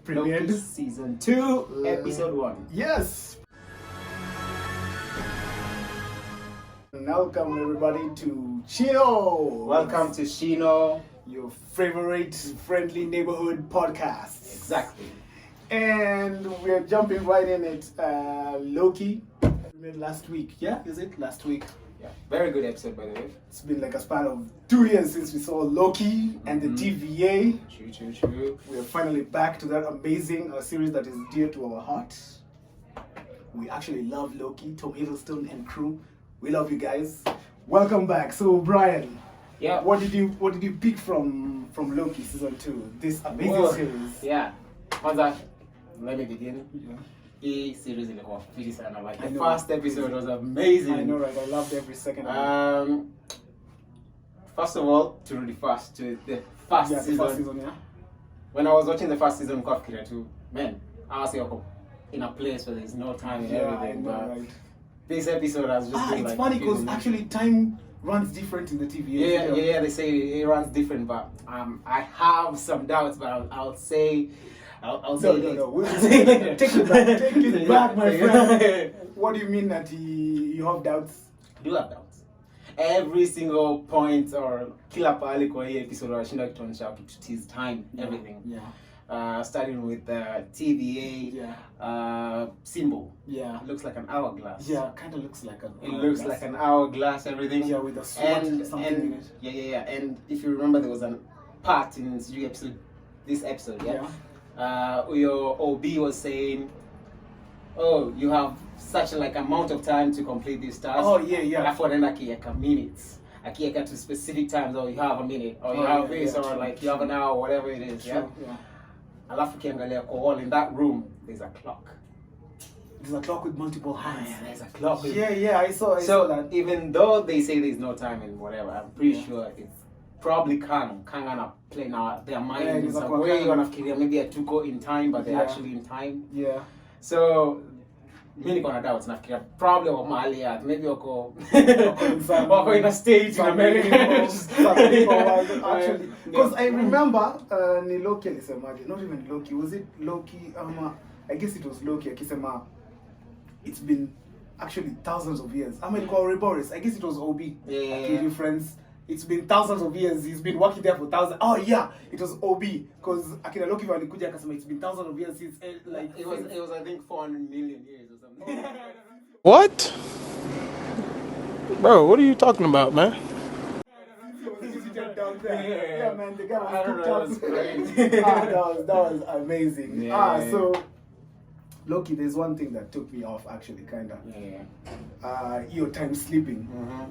premiered. Loki season 2, episode 1. Yes. Welcome everybody to Chino. Welcome to Shino. Your favorite friendly neighborhood podcast. Exactly. And we're jumping right in it. Loki premiered last week. Yeah, is it last week? Yeah, very good episode by the way. It's been like a span of 2 years since we saw Loki and the TVA. True. We're finally back to that amazing series that is dear to our hearts. We actually love Loki, Tom Hiddleston and crew. We love you guys. Welcome back. So Brian, Yeah. what did you pick from Loki season 2? This amazing series. Yeah. Kwanza, let me begin. Yeah. Hii series ilikuwa fiti sana. Like I the know. first episode was amazing. I know, right? I loved every second of it. First of all, to the first Yeah, season. the first season, yeah. When I was watching the first season, nikafikiria tu, man, I was in a place where there's no time and Yeah, I everything. know, But right? this episode has just been It's like funny because feeling- actually time runs different in the TVA. Yeah, they say it runs different, but I have some doubts, but I'll say it. No. Take it back, my friend. What do you mean that you have doubts? I do have doubts. Every single point or kila pahali kwa hii episode washinda kutuonyesha wakitutease time, everything. Yeah. Starting with the TVA symbol. Yeah. It looks like an hourglass. Yeah, kind of looks like It looks like an hourglass, everything. Yeah, with a sword and something in it. Yeah. And if you remember, there was a part in this episode, your OB was saying, "Oh, you have such like amount of time to complete this task." Oh, yeah. Alafu anaenda akiweka minutes, akiweka to specific times. Oh, you have a minute, or you have this, or like you have an hour, whatever it is. Yeah. Alafu kiangalia kwa wall in that room, there's a clock. There's a clock with multiple hands. There's a clock. Yeah, I saw So that. even though they say there's no time and whatever, I'm pretty sure it's probably Kang gonna play now their mind in it's some like way. Kang. Wanafikiria maybe I took go in time, but they're Yeah. actually in time. Yeah. So mimi niko na doubts, nafikiria probably wako mahali ya maybe wako wako in a state in America. Actually, because I remember ni Loki alisemaje, not even Loki, was it Loki? I guess it was Loki akisema it's been actually thousands of years. Ilikuwa Ouroboros, I guess it was OB. Yeah. Friends. It's been thousands of years. He's been working there for thousands. Oh yeah, it was OB because akina Loki walikuja akasema it's been thousands of years since like It was I think 400 million years or something. What? Bro, what are you talking about, man? Yeah, man, the guy was I don't cooked know, up. it was crazy. that was amazing. Yeah. So Loki, there's one thing that took me off actually, kinda. Yeah. Your time sleeping. Mm-hmm.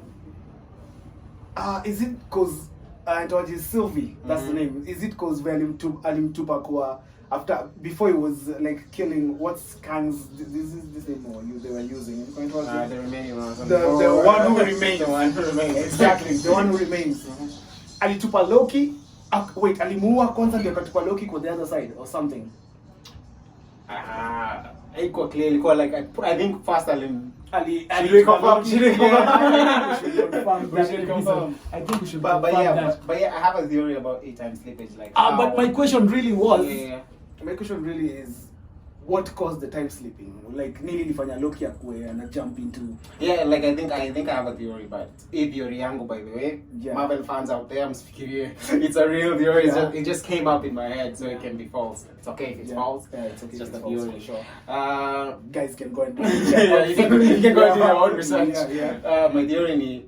Is it because it was Sylvie? That's the name. Is it because alimtupa kwa after before he was like killing what's Kang's this name or they were using? The remaining ones. The one who remains. The one who remains. Exactly, the one who remains. Alitupa Loki. Wait, alimuua kwanza ndio akatupa Loki kwa the other side or something. Iko clear, ilikuwa like I think first Should we confirm? I think we should but confirm yeah, that. but yeah, I have a theory about 8 times slippage. Like, But my question really was, My question really is, what caused the time sleeping? Like, nili nifanya Loki akue and jump into. Yeah, like I think I have a theory, but a theory yangu by the way. Yeah. Marvel fans out there, I'm speaking. It's a real theory. Yeah. It just came up in my head, so it can be false. It's okay if it's false. Yeah, it's okay. It's just it's a false, theory. for sure. Guys Guys can go and do yeah, you can go into your own research. Yeah. My theory ni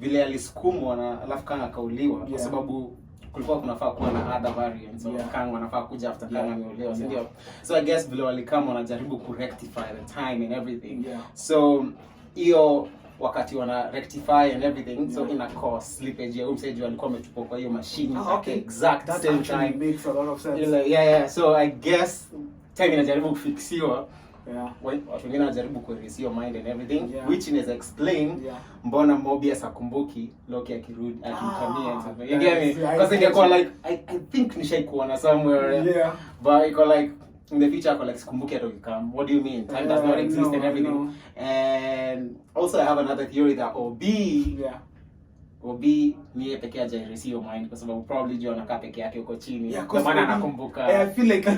vile alisukumwa na alafu Kang akauliwa kwa sababu kulikuwa kunafaa kuwa na other variants, so Kang wanafaa kuja after Kang ameuliwa, si ndio? So I guess vile walikama wanajaribu kurectify the time and everything. So hiyo wakati wana rectify and everything, so ina cause slippage ya mseji walikuwa wametupwa kwa hiyo machine at the exact that same actually time. makes a lot of sense. Yeah. So I guess time inajaribu kufixiwa. Yeah. Watu wengine wanajaribu kuerase your mind and everything, which is explain mbona Mobius akumbuki Loki akirudi akimkamia and something. You get me? Because ingekuwa like I think nishaikuona somewhere. But iko like in the future ako like sikumbuki hata ukikam. What do you mean? Time does not exist and everything. And also I have another theory that OB Obi ni yeye pekee hajairisi hiyo mind kwa sababu probably juu anakaa peke yake huko chini. Yeah, Kwa maana anakumbuka. I feel like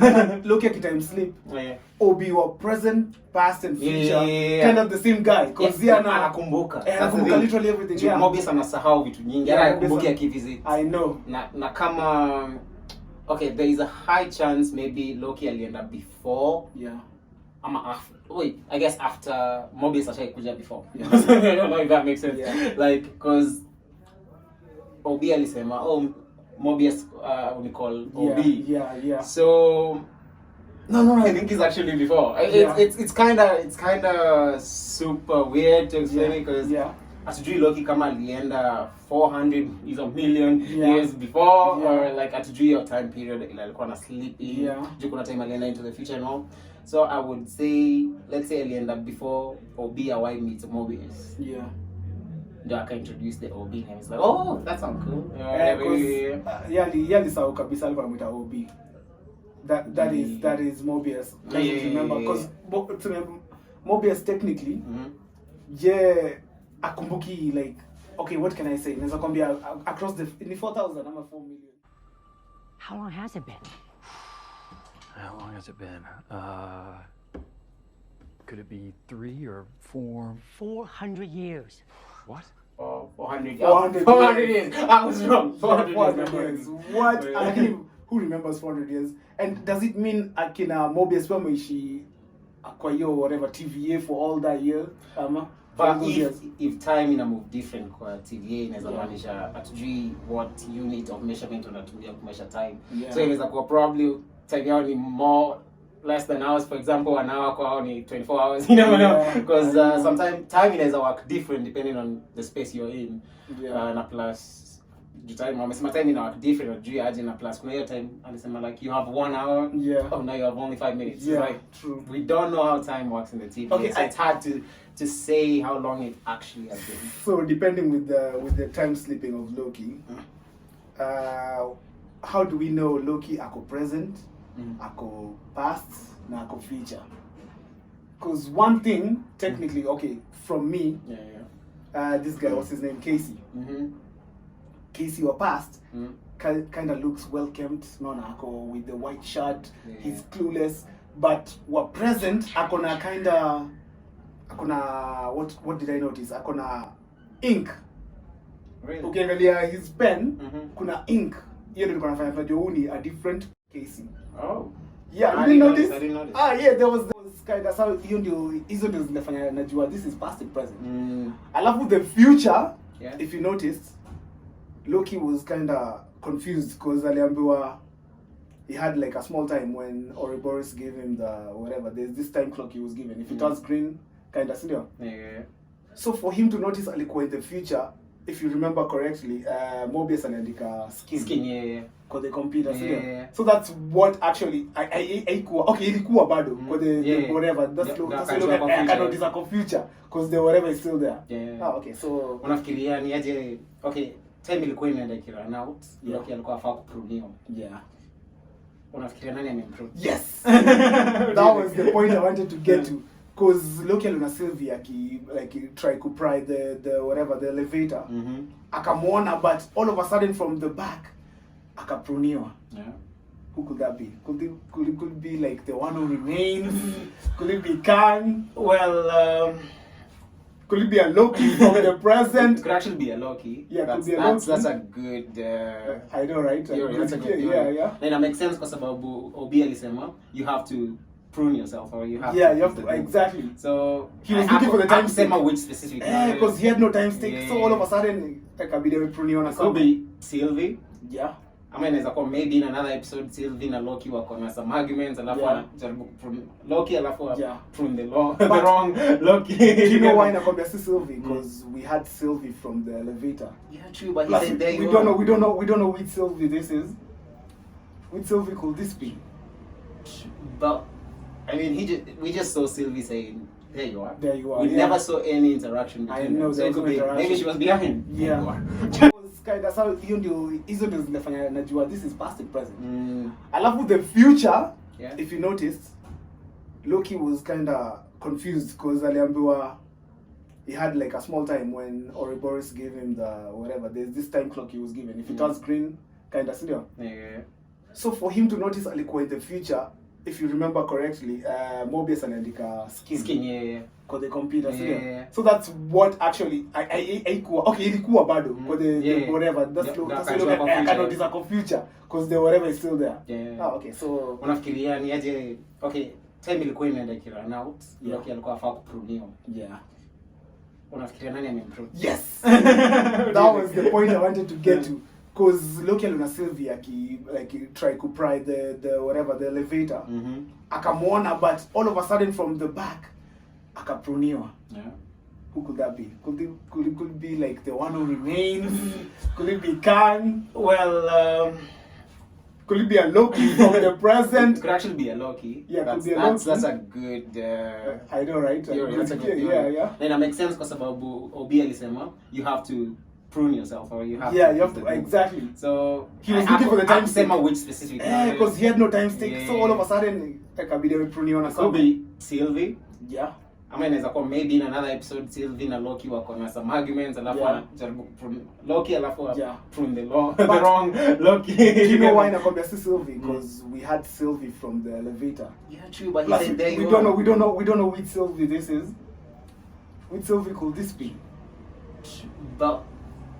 Loki at time sleep. Yeah. Obi were present, past and future. Yeah. Kind of the same guy. Cause he anakumbuka. Anakumbuka literally everything. Yeah. Mobius anasahau vitu nyingi. Yeah, Anakumbuka akivisit. I know. Na kama okay, there is a high chance maybe Loki alienda before. Yeah. Ama after. Wait, I guess after Mobius ashaikuja before. Yeah. I don't know if that makes sense. Yeah. Like cause Obi alisema Mobius we call Obi. Yeah. So no, I think it's actually before. Yeah. It's kind of super weird to explain it because atujui Loki kama alienda 400 is a million years before or like atujui your time period ile alikuwa na sleeping. Juu kuna time alienda into the future and all. So I would say let's say alienda before Obi Awai meets Mobius. Yeah. Aka introduce the OB and it's like, oh, that sounds cool. Lisahau kabisa alikuwa anamuita OB. That is Mobius. Remember because Mobius technically akumbuki like okay, what can I say? Naweza kwambia across the 4,000 ama 4 million. How long has it been? How long has it been? Could it be 3 or 4? 400 years. What? 400 years. I was wrong. 400 years. What? Who remembers 400 years? And does it mean akina Mobius wameishi kwa hiyo whatever TVA for all that year? But if time ina move different kwa TVA inaweza maanisha atujui what unit of measurement unatumia kumeasure time. So inaweza kuwa probably time yao ni more less than hours, for example 1 hour kwa ni 24 hours, you never know because sometimes time inaweza work different depending on the space you're in. Na plus the time wamesema time ina work different juu aje na plus kuna hiyo time alisema like you have 1 hour, oh now you have only 5 minutes. Right? True. We don't know how time works in the TVA. Okay, so it's hard to say how long it actually has been. So depending with the time slipping of Loki, how do we know Loki ako present, ako past, na ako future? Because one thing technically, okay, from me, this guy, what's his name, I.C.E.C. I.C.E.C. or past, kind of looks well kempt, ako with the white shirt, he's clueless, but what present, akona kind of what did I notice? Akona ink. Really? Ukiangalia his pen, kuna ink. Hiyo ndio nafanya huni a different I.C.E.C. Oh. Yeah, you didn't notice? I didn't notice. Yeah, there was kind of so hiyo ndio zinafanya najua this is past and present. Alafu the future, if you noticed, Loki was kind of confused because aliambiwa he had like a small time when Ouroboros gave him the whatever. There's this time clock he was given. If it turns green, kind of sindio? So for him to notice alikuwa in the future, if you remember correctly, Mobius aliandika skin kwa the computer, sindio? So that's what actually ilikuwa bado kwa the whatever. That's I can notice a future because the whatever is still there. Okay, so unafikiria ni aje? Okay, time ilikuwa inaenda run out. Loki alikuwa afaa kupruniwa. Unafikiria nani ameimprove? Yes. That was the point I wanted to get to. Because Loki aluna Sylvie try to pry the whatever the elevator. Akamwona, but all of a sudden from the back akapruniwa. Who could that be? Could it be like the one who remains? Could it be Kang? Well, could it be a Loki from the present? It could actually be a Loki. Could be a Loki. That's a good I know, right? Theory. That's a good theory. Then it makes sense kwa sababu Obi alisema you have to prune yourself or you have you have to exactly. So he was looking for the time stick. Which specific? Because he had no time stick. So all of a sudden akabidi amepruniwa na could be Sylvie. Ama inaweza kuwa maybe in another episode Sylvie na Loki wako na some arguments alafu anajaribu kuprune Loki alafu prune the wrong Loki. You know why nakwambia si Sylvie? Because we had Sylvie from the elevator. Yeah, true, but he said there we don't know which Sylvie this is. Which Sylvie could this be? But I mean, we just saw Sylvie saying, "There you are." There you are. We never saw any interaction between them. I know there was no interaction. Maybe she was behind. Kind of so hizo ndio zinafanya najua this is past and present. Alafu the future, if you noticed, Loki was kind of confused because aliambiwa he had like a small time when Ouroboros gave him the whatever. There's this time clock he was given. If it turns green, kind of senior. Yeah. So for him to notice alikuwa in the future, if you remember correctly, Mobius anaandika skin. Yeah. Kwa the computer, Yeah. so that's what actually okay ilikuwa bado kwa the whatever that's I cannot is a future because the whatever is still there. Okay, so unafikiria ni aje? Okay, time ilikuwa inaenda run out. Loki alikuwa afaa kupruniwa. Unafikiria nani ameimprove? Yes. That was the point I wanted to get to. Because Loki aluna Sylvie like try to pry the whatever the elevator. Akamwona, but all of a sudden from the back akapruniwa. Who could that be? Could it be like the one who remains? Could it be Kang? Well, could it be a Loki from the present? It could actually be a Loki. Yeah, could be a Loki. That's a good I know, right? That's a good yeah. And it makes sense kwa sababu Obi alisema you have to prune yourself, or you have you have to exactly. So he was looking for the time stick. Which specific? Because he had no time stick. So all of a sudden akabidi amepruniwa na could be Sylvie. Yeah. Ama inaweza kuwa maybe in another episode Sylvie na Loki wako na some arguments alafu anajaribu prune Loki alafu prune the wrong Loki. You know why nakwambia si Sylvie? Because we had Sylvie from the elevator. Yeah, true, but he said there we don't know which Sylvie this is. Which Sylvie could this be? But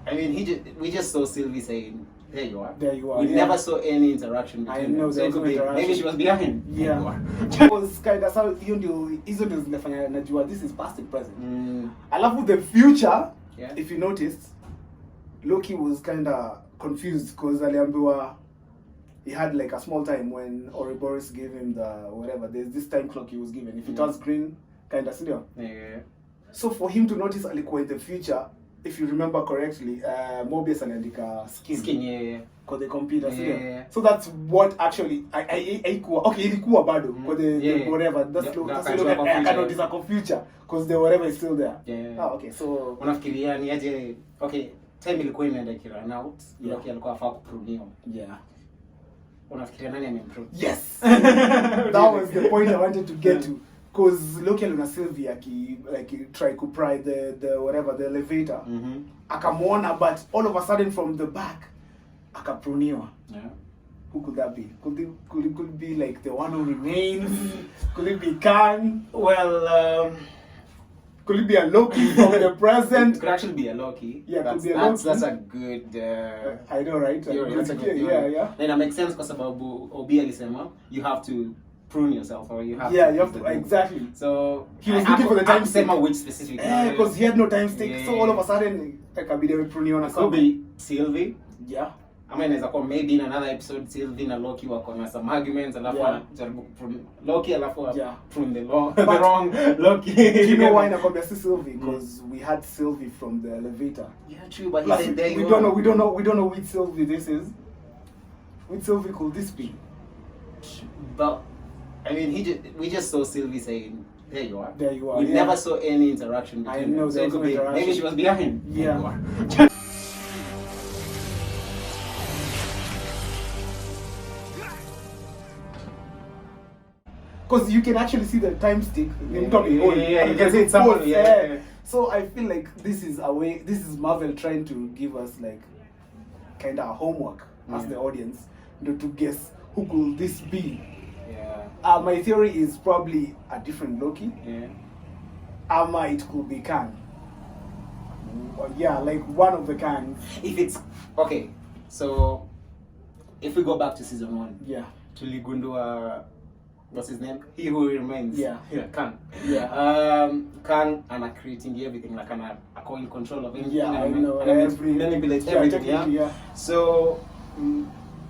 I mean, we just saw Sylvie saying, "There you are." There you are. We never saw any interaction between them. So it could be maybe she was behind. Yeah. It was kind of so hizo ndio zinafanya najua this is past and present. Alafu the future, if you noticed, Loki was kind of confused because aliambiwa he had like a small time when Ouroboros gave him the whatever. There's this time clock he was given. If it turns green, kind of senior. Yeah. So for him to notice alikuwa in the future, if you remember correctly, Mobius anaandika skin. Kwa the computer, so that's what actually ilikuwa bado kwa the whatever that's I cannot is a future because the whatever is still there. Okay, so unafikiria ni aje? Okay, time ilikuwa inaenda run out. Loki alikuwa afaa kupruniwa. Unafikiria nani ameimprove? Yes. That was the point I wanted to get to. Because Loki aluna Sylvie like try to pry the whatever the elevator. Akamwona, but all of a sudden from the back akapruniwa. Who could that be? Could it be like the one who remains? Could it be Kang? Well, could it be a Loki from the present? It could actually be a Loki. Yeah, could be a Loki. That's a good I know, right? That's a good yeah. Then it makes sense kwa sababu Obi alisema you have to prune yourself, or you have you have to exactly. So he was looking for the time stick. Which specific? Because he had no time stick. So all of a sudden akabidi amepruniwa na could be Sylvie. Ama inaweza kuwa maybe in another episode Sylvie na Loki wako na some arguments alafu anajaribu prune Loki alafu prune the wrong Loki. You know why nakwambia si Sylvie? Because we had Sylvie from the elevator. Yeah, true, but he said there we don't know which Sylvie this is. Which Sylvie could this be? But I mean, we just saw Sylvie saying, "There you are." There you are. We never saw any interaction between them. So it could be maybe she was behind. Yeah. Because you can actually see the time stick. You can see it's someone. So I feel like this is Marvel trying to give us like kind of homework as the audience to guess who could this be. My theory is probably a different Loki. It could be Kang. Like one of the Kangs. If it's okay, so if we go back to season 1, tuligundua what's his name? He who remains. Kang. Kang ana creating everything, like ako in control of everything. I know. Manipulate everything. So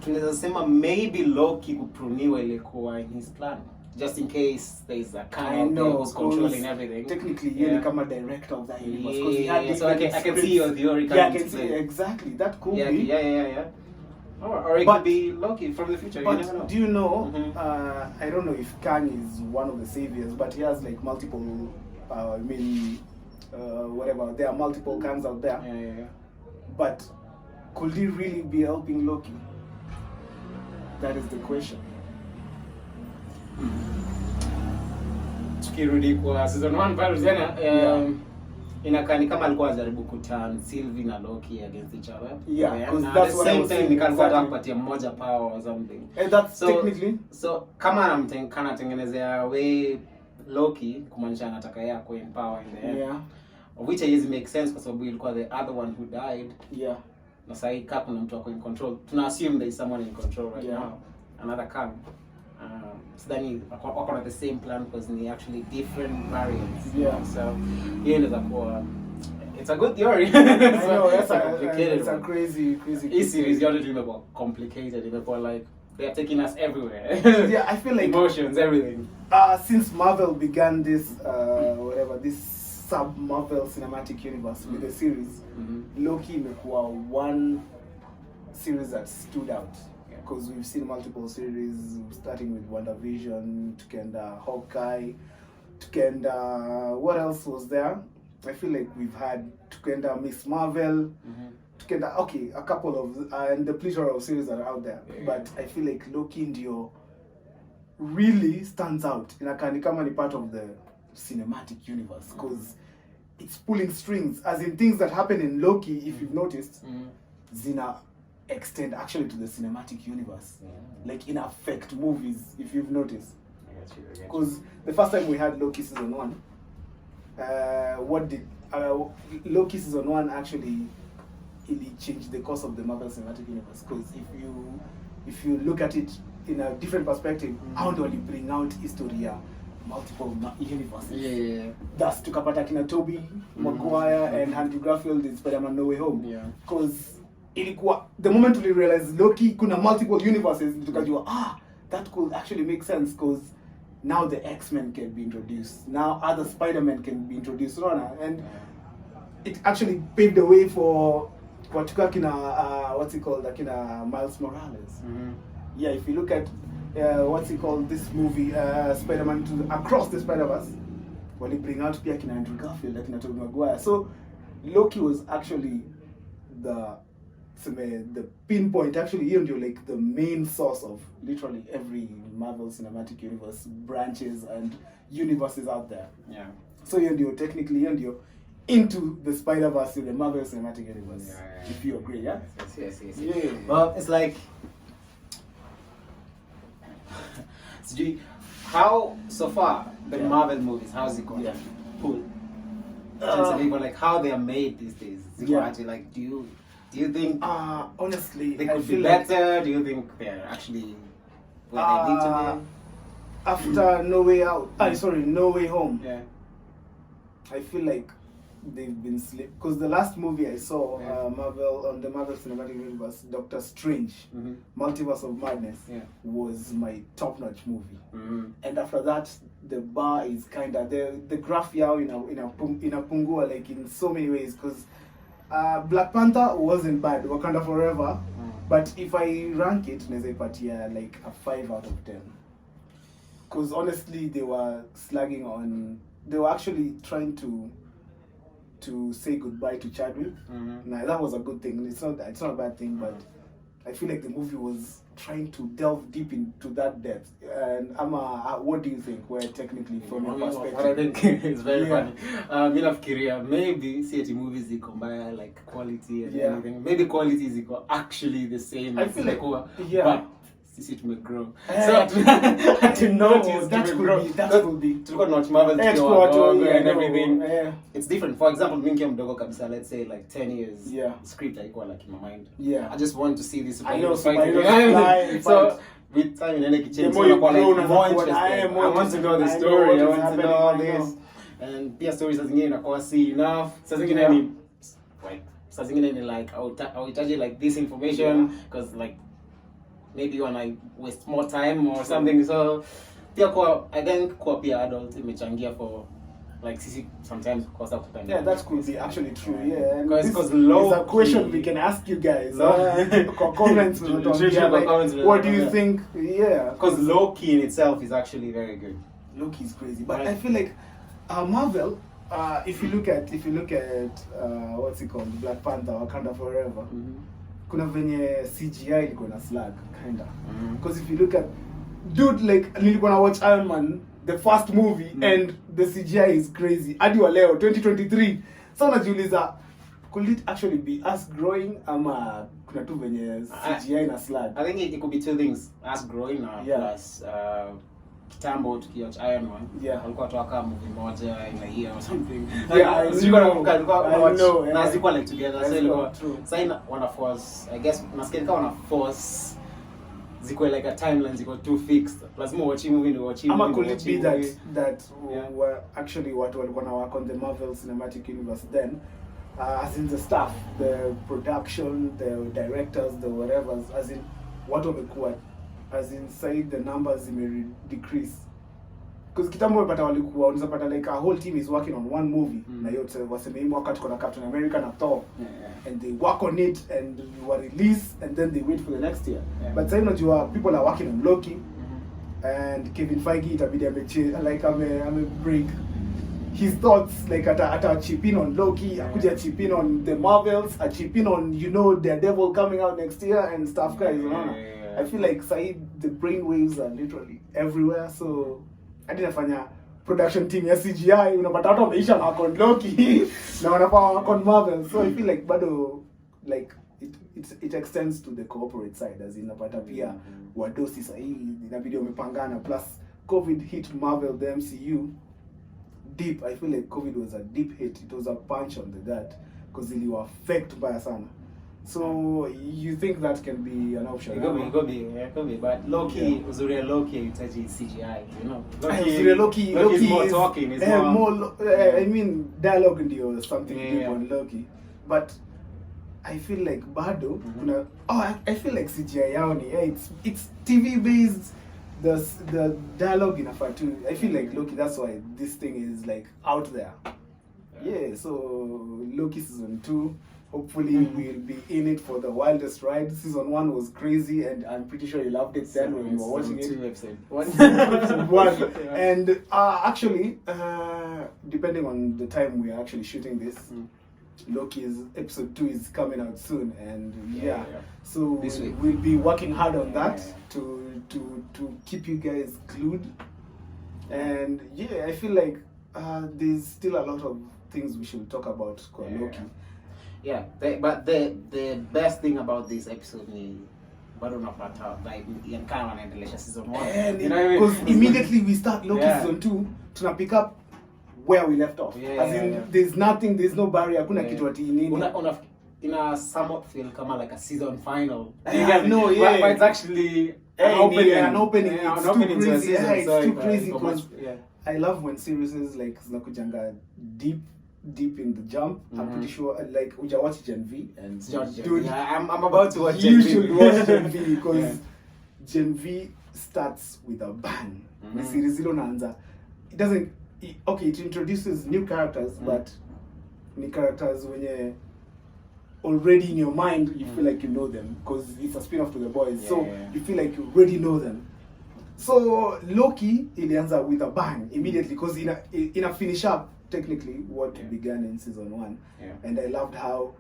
tunaweza sema maybe Loki kupruniwa ilikuwa in his plan, just in case there's a Kang who's controlling everything. Technically, he become a director of that universe because he had so I can see your theory coming I can see exactly. That could be. Or it could be Loki from the future. But you never know. Do you know? I don't know if Kang is one of the saviors, but he has like multiple. Whatever. There are multiple Kangs out there. But could he really be helping Loki? That is the question. Tukirudi kwa season 1 pale tena inakaa ni kama alikuwa anajaribu kuturn Sylvie na Loki against each other. Yeah, And because at that's the what I same was time saying, nikaanza exactly. kupatia mmoja power or something. And that's So- technically. So kama anatengenezea way Loki kumaanisha anataka yeye akuwe in power in the end. Yeah. Of which it make sense kwa sababu ilikuwa the other one who died. Yeah. Na sasa hii kuna mtu ako in control. Tuna assume there is someone in control right Yeah. now. Another Kang. So then wako na the same plan because they actually different variants. Yeah. So hiyo inaweza kuwa it's a good theory. I know, It's a complicated it's a one. crazy. Hii series yote imekuwa complicated. Imekuwa like they are taking us everywhere. Yeah, I feel like emotions, everything. Since Marvel began this whatever this sub-Marvel cinematic universe with the series, Loki imekuwa one series that stood out because we've seen multiple series starting with WandaVision, tukaenda Hawkeye, tukaenda what else was there? I feel like we've had tukaenda Miss Marvel, tukaenda okay, a couple of and the plethora of series that are out there, but I feel like Loki ndio really stands out in kama ni part of the cinematic universe because it's pulling strings, as in things that happen in Loki, if you've noticed, zina extend actually to the cinematic universe, like in affect movies, if you've noticed. Because the first time we had Loki season 1, Loki season 1 actually it changed the course of the Marvel Cinematic Universe, because if you look at it in a different perspective, how do you bring out history multiple universes? Yeah. Thus tukapata kina Tobey Maguire and Andrew Garfield in Spider-Man No Way Home. Yeah. Because ilikuwa the moment we realized Loki kuna multiple universes, tukajua that could actually make sense, because now the X-Men can be introduced. Now other Spider-Man can be introduced, and it actually paved the way for what's it called, Miles Morales. Yeah, if you look at this movie, Spider-Man Across the Spider-Verse, when they bring out pia kina Andrew Garfield, kina Tobey Maguire. So Loki was actually the pinpoint, actually, you're like the main source of literally every Marvel Cinematic Universe branches and universes out there. Yeah. So you're technically into the Spider-Verse in the Marvel Cinematic Universe. Yeah. If you agree, yeah? Yes. Yeah. Well, it's like how so far the Marvel movies, how's it going? Yeah. Cool. Like how they are made these days. Yeah. Actually, like, do you think honestly, they I could be feel like better? Do you think they're actually where they need to after No Way Out, No Way Home, be? Yeah. I feel like they've been because the last movie I saw, Yeah. Marvel on the Marvel Cinematic Universe, Doctor Strange, Multiverse of Madness, was my top-notch movie. And after that, the bar is kinda the graph yao in a pungua, like in so many ways, because Black Panther wasn't bad, Wakanda Forever, but if I rank it, naeza ipatia like a 5 out of 10. Because honestly, they were actually trying to say goodbye to Chadwick. Now that was a good thing. It's not a bad thing, but I feel like the movie was trying to delve deep into that depth. And what do you think? Where technically, from your perspective, What I think is very Yeah. funny. Nafikiria maybe see movies ziko mbaya, like quality and everything. Maybe quality ziko actually the same. I feel like, but sisi tumegrow. So to notice that could be. Tulikuwa tunawatch Marvel tukiwa Extra, wadogo yeah, and everything. Yeah. It's different. For example, mimi nikiwa mdogo kabisa, let's say like 10 years. Yeah. Script haikuwa like in my mind. Yeah. I just want to see this I know, superheroes superheroes fly, So fight. with time in any kitchen, The so more you nakuwa grow, like more unakuwa interested. I want to know the I know story. what I is want to happening, know all I know. this. And pia stories saa zingine inakuwa see enough. Saa zingine Yeah. ni like saa zingine ni like hauhitaji like this information because like maybe when I waste more time or something. So pia I think pia adult imechangia for like sisi sometimes kukosa kupenda. Yeah, that could be actually true. Yeah, and Because this is Loki, a question we can ask you guys. Loki. Comments, Comments, what do you think? Yeah, because Loki in itself is actually very good. Loki is crazy, but Right. I feel like Marvel. If you look at what's it called, Black Panther, Wakanda Forever. Kuna venye CGI ilikuwa na slag kinda. Because if you look at like nilikuwa na watch Iron Man, the first movie, and the CGI is crazy. Hadi wa leo 2023 So najiuliza, could it actually be us growing ama kuna tu venye CGI na slide? I think it could be two things. Us growing plus kitambo tukiwatch Iron Man. Yeah. Walikuwa toka movie moja in a year or something. Yeah, I know. Na ziko like together. So ilikuwa true. Sasa wana force, I guess nasikia kama wana force ziko like a timeline ziko too fixed. Lazima watch movie ndio watch movie. Ama could it be that Yeah. were actually what walikuwa na work on the Marvel Cinematic Universe then? As in the staff, the production, the directors, the whatever, as in what wamekuwa, as in say the numbers may decrease. Because kitambo wapata walikuwa unapata like a whole team is working on one movie na yote waseme hii wakati kuna Captain America na Thor and they work on it and you are released and then they wait for the next year. But sasa unajua people are working on Loki and Kevin Feige itabidi ame break his thoughts, like ata chip in on Loki, akuja chip in on the Marvels, a chip in on Daredevil coming out next year and stuff guys, I feel like the brainwaves are literally everywhere, so hadi nafanya production team ya CGI unapata watu wameisha na on Loki na wanafanya on Marvel, so I feel like bado like it extends to the corporate side, as in unapata pia wadosi sahi inabidi wamepangana, plus COVID hit Marvel, the MCU deep. I feel like COVID was a deep hit. It was a punch on the gut because it will affect mbaya sana. So you think that can be an option? It could be. But Loki, uzuri Loki itaji CGI, you know. Loki is more talking. It's more. I mean, dialogue ndio something deep on Loki. But I feel like bado I feel like CGI yao ni it's TV based. The dialogue in a too. I feel like Loki, that's why this thing is like out there. Yeah, so Loki season 2, hopefully we'll be in it for the wildest ride. Season 1 was crazy and I'm pretty sure you loved it then when you were watching it. 2 episode 1. Episode 1. And actually, depending on the time we are actually shooting this, Loki's episode 2 is coming out soon, and so we'll be working hard on that to keep you guys glued. And I feel like there's still a lot of things we should talk about Loki. But the best thing about this episode is bado unapata like kama wanaendelea season 1, you know what I mean? Because immediately we start Loki season 2 tuna pick up where we left off. As in there's no barrier, hakuna kitu ati nini. Una somewhat feel kama like a season final. No, but it's actually an opening. It's too crazy. It's too crazy because I love when series like zinakujanga deep in the jump. I'm pretty sure like uja watch Gen V and dude, I'm about to watch Gen V. You should watch Gen V because Gen V starts with a bang. The series inaanza. It doesn't it introduces new characters, but new characters when already in your mind you feel like you know them because it's a spin-off to the boys, you feel like you already know them. So Loki ilianza with a bang immediately because in a finish up technically what began in season 1, and I loved how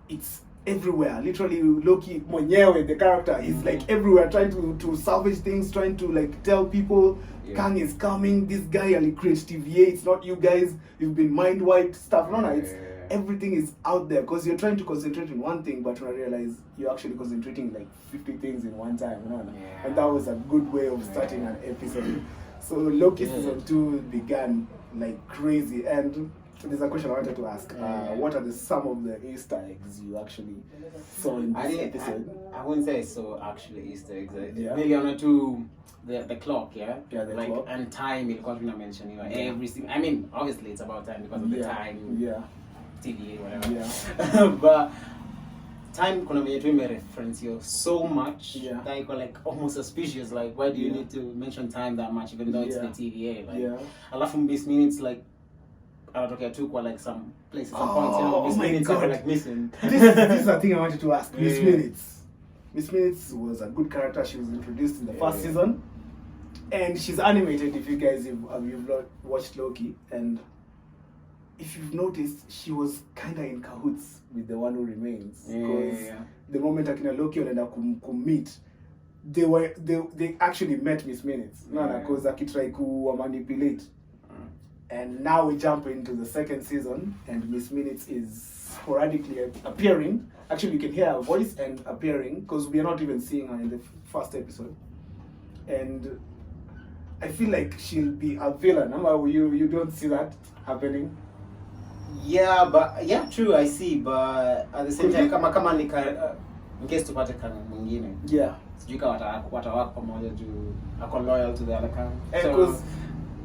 it's everywhere. Literally Loki mwenyewe, the character, is like everywhere trying to salvage things, trying to like tell people Kang is coming, this guy will create TVA, it's not you guys, you've been mind wiped, stuff. It's everything is out there because you're trying to concentrate on one thing, but when I realize you're actually concentrating like 50 things in one time, and that was a good way of starting an episode. So Loki season 2 began like crazy, and there's a question I wanted to ask. What are some of the Easter eggs you actually saw in this episode? I wouldn't say so actually Easter eggs. Really on to the clock, the clock. And time ilikuwa mention everything. I mean, obviously it's about time because of the time. TVA, whatever. But time kuna venye tu reference you so much that you like almost suspicious, like why do you need to mention time that much even though it's the TVA, like alafu Miss Minutes like anatokea tu kwa like some places, some points, Miss Minutes are like missing. This is the thing I wanted to ask. Miss Minutes was a good character. She was introduced in the first season, and she's animated. If you guys have watched Loki, and if you've noticed, she was kind of in cahoots with the one who remains. Because the moment Akina Loki wanaenda meet, they actually met Miss Minutes. Because akitry ku manipulate. And now we jump into the second season, and Miss Minutes is sporadically appearing. Actually, you can hear her voice and appearing because we are not even seeing her in the first episode. And I feel like she'll be a villain. You don't see that happening. Yeah, but yeah, true, I see, but at the same time kama ni in case tupate kanga mwingine. Yeah. Sijui kama watawaka pamoja juu ako loyal to the other kanga. Because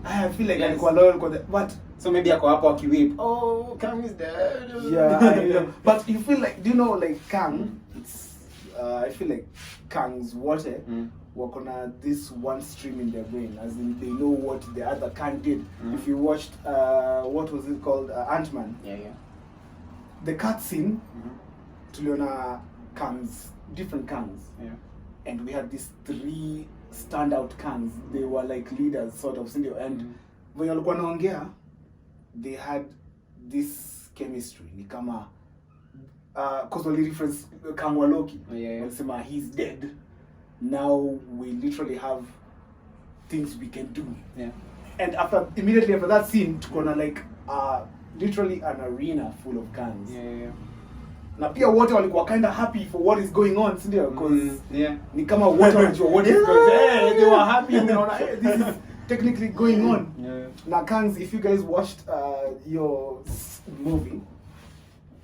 I feel like alikuwa loyal kwa but so maybe ako hapo akiwip. Oh, Kang is dead. Yeah, I know. But you feel like, do you know, like Kang, it's I feel like Kang's water work on this one stream in their brain, as in they know what the other Kang did. If you watched what was it called, Ant-Man? Yeah. The cutscene, tuliona Kangs, different Kangs. Yeah. And we had these 3 standout Kangs. They were like leaders, sort of, and when walikuwa naongea, they had this chemistry. Ni kama because we reference Kang wa Loki. Yeah. He's dead. Now we literally have things we can do. Yeah. And immediately after that scene, tukona like literally an arena full of Kangs. Yeah. Na pia wote walikuwa kind of happy for what is going on, sindio? Because ni kama wote wanajua what is going on. Hey, they were happy. Hey, this is technically going on. Yeah. Now, Kangs, if you guys watched your movie,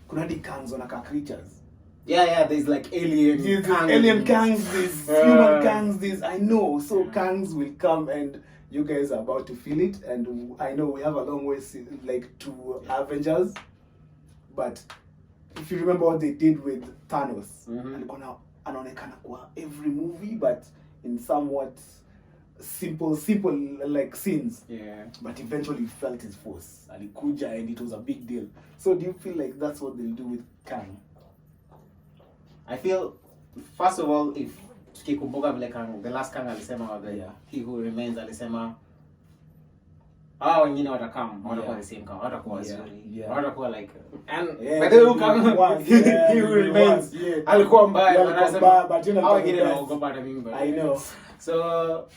kuna di Kangs wanaka creatures. Yeah, there's like alien Kangs. Alien Kangs, there's human Kangs, there's, I know. So Kangs will come and you guys are about to feel it. And I know we have a long way to Avengers. But if you remember what they did with Thanos, alikuwa anaonekana kwa every movie, but in somewhat simple like scenes. Yeah. But eventually felt his force. Alikuja and it was a big deal. So do you feel like that's what they'll do with Kang? I feel, first of all, if tukikumbuka vile Kang, the last Kang alisema he who remains alisema wengine watakam, watakuwa the same Kang, watakuwa wazuri, watakuwa like, and by the way Kang, he who remains, alikuwa mbaya, but wengine waogopa hata mimi. I know. So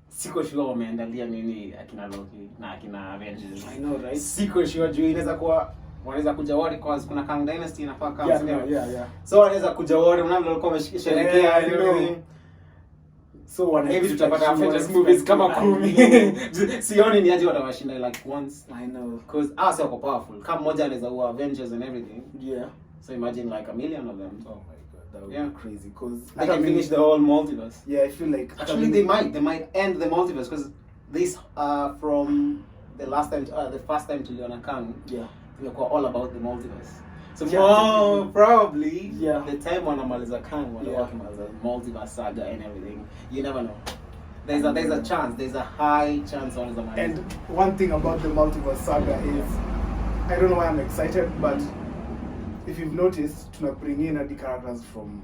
siko sure wameandalia nini akina Loki na akina Avengers. I know, right? Siko sure juu inaweza kuwa wanaweza kuja wote cause kuna Kang Dynasty inafaa kama yeah. So wanaweza kuja wote mnamo walikuwa wamesherekea everything. So maybe tutapata Avengers movies kama 10. Sioni ni aje watawashinda like once. I know. Cause so powerful. Kama mmoja anaweza uwa Avengers and everything. Yeah. So imagine like a million of them. Oh my god, that would be crazy cause they can finish the whole multiverse. Yeah, I feel like actually they might end the multiverse because this from the first time tuliona Kang. Yeah. Imekuwa all about the multiverse. So probably the time wanamaliza Kang wanamaliza multiverse saga and everything. You never know. There's a chance. There's a high chance on the And one thing about the multiverse saga is, I don't know why I'm excited, but if you've noticed, tuna bring in the characters from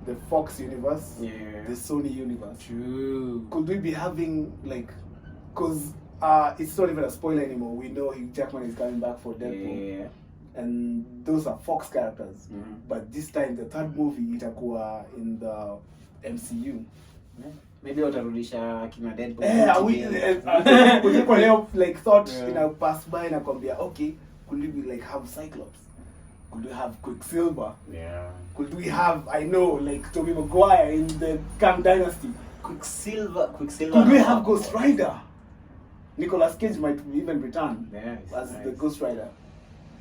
the Fox universe, the Sony universe. True. Could we be having because it's not even a spoiler anymore. We know Hugh Jackman is coming back for Deadpool. Yeah. And those are Fox characters. But this time, the third movie, itakuwa in the MCU. Maybe watarudisha kina Deadpool. We thought pass by and akwambia, okay, could we have Cyclops? Could we have Quicksilver? Yeah. Could we have, I know, Tobey Maguire in the Kang Dynasty? Quicksilver. Could we have Ghost Rider? Nicolas Cage might even return as the Ghost Rider.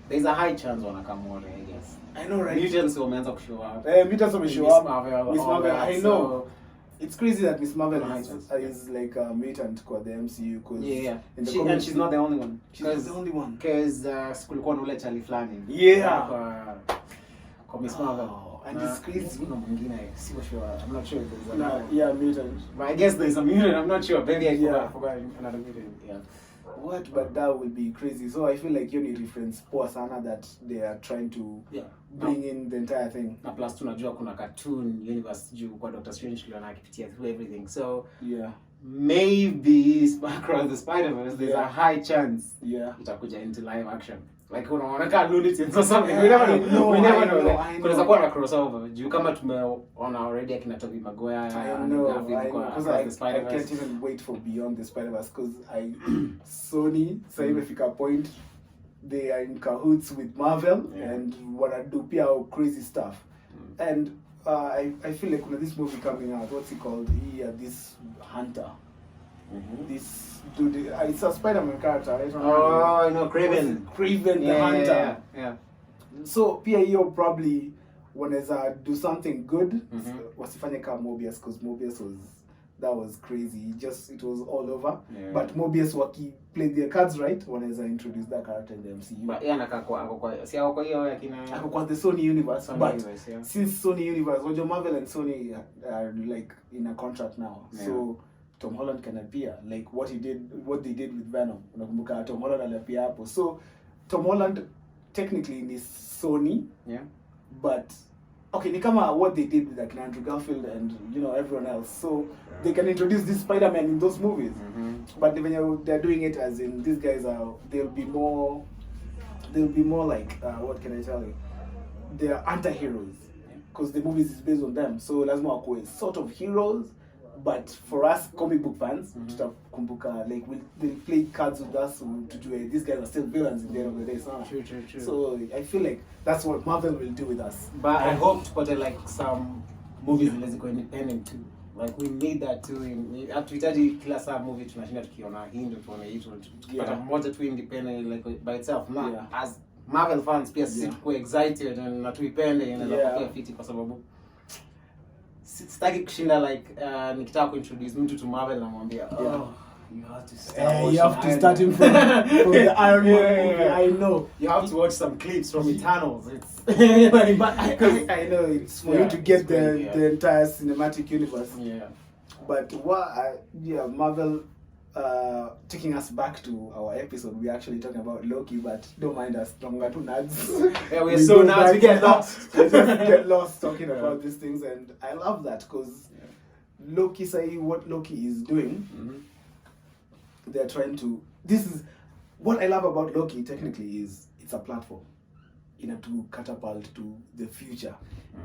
There's a high chance wanakamore, I guess. I know, right? Mutants wameanza kushow up. Mutants wameshow up. Miss Marvel, I know. It's crazy that Miss Marvel is like a mutant for the MCU. And she's not the only one. She's not the only one. Because kulikuwa na ule Charlie Flanagan. Yeah. Kwa Miss Marvel. And it's crazy. Kuna mwingine, siko sure. I'm not sure if there's another. Mutant. But I guess there's a mutant. I'm not sure. Maybe I forgot another mutant. Yeah. What? But that would be crazy. So I feel like you need reference poor sana that they are trying to bring in the entire thing. Na plus tunajua kuna cartoon universe juu kwa Doctor Strange tuliona akipitia through everything. So maybe across the Spider-Verse there's a high chance itakuja into live action. Like unaona kama Looney Tunes or something. We never know. We never know. Kunaweza kuwa na crossover. Juu kama tumeona already akina Tobey Maguire I can't even wait for Beyond the Spider-Verse because Sony sasa imefika point they are in cahoots with Marvel and wanna do pia crazy stuff. And I feel like when this movie coming out, what's it called? This Hunter. This dude, it's a Spider-Man character. I don't know. Oh, I know, Craven. Craven the Hunter. Yeah. So pia hiyo probably wanaweza do something good. Wasifanye kama Mobius because Mobius was crazy. It was all over. Yeah. But Mobius played their cards right, wanaweza introduce that character in the MCU. But yeah, kwa hiyo yakina kwa the Sony universe. Since Sony universe, Ojo Marvel and Sony are like in a contract now. Yeah. So Tom Holland can appear like what they did with Venom. Unakumbuka Tom Holland alipia hapo. So Tom Holland technically is Sony. Yeah. But okay, ni kama what they did with like Andrew Garfield and everyone else. So they can introduce this Spider-Man in those movies. But when they're doing it as in these guys they'll be more like what can I tell you? They're anti-heroes because the movies is based on them. So lazima wakuwe sort of heroes. But for us comic book fans, tutakumbuka like they'll play cards with us to do these guys are still villains in the end of the day. True. So I feel like that's what Marvel will do with us. But I hope to put like some movies that go independent too. Like we need that too. Hatuhitaji kila saa movie tunashinda tukiona hii ndio tuone hicho. But moja tu independent like by itself. As Marvel fans pia sisi tuko excited na tuipende na fiti kwa sababu sitaki kushinda like nikitaka kuintroduce mtu to Marvel na mwambia you have to start him from the Iron Man movie. I know you have to watch some clips from Eternals. It's but I know it's for you to get the entire cinematic universe. But Marvel taking us back to our episode, we're actually talking about Loki, but don't mind us, we're too nerds. We're so nerds, we get lost. We just get lost talking about these things, and I love that because Loki, what Loki is doing, they're trying to. This is what I love about Loki. Technically, is it's a platform, to catapult to the future.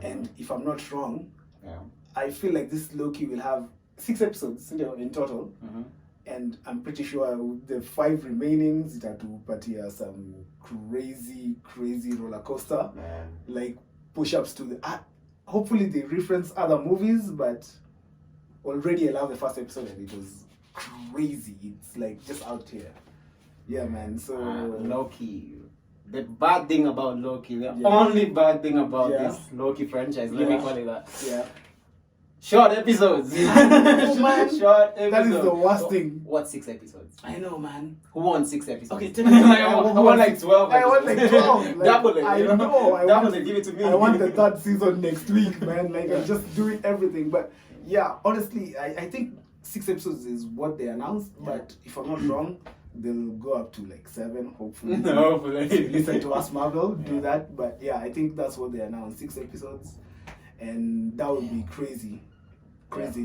And if I'm not wrong, I feel like this Loki will have 6 episodes in total. And I'm pretty sure the 5 remaining zitatupatia some crazy roller coaster, like push-ups to the. Hopefully they reference other movies, but already I love the first episode and it was crazy. It's like just out here. Yeah, man. So Loki. The bad thing about Loki, the only bad thing about this Loki franchise, let me call it that. Yeah. Short episodes. Oh, man. Short episodes. That is the worst thing. What 6 episodes? I know, man. Who wants 6 episodes? Okay, tell me. I want like 12 I want like 12. Double it. I know. Double it. Give it to me. I want the 3rd season next week, man. Like, I'm just doing everything. But yeah, honestly, I think 6 episodes is what they announced. But if I'm not wrong, they'll go up to like 7, hopefully. Hopefully. Listen to us, Marvel. Do that. But yeah, I think that's what they announced. 6 episodes. And that would be crazy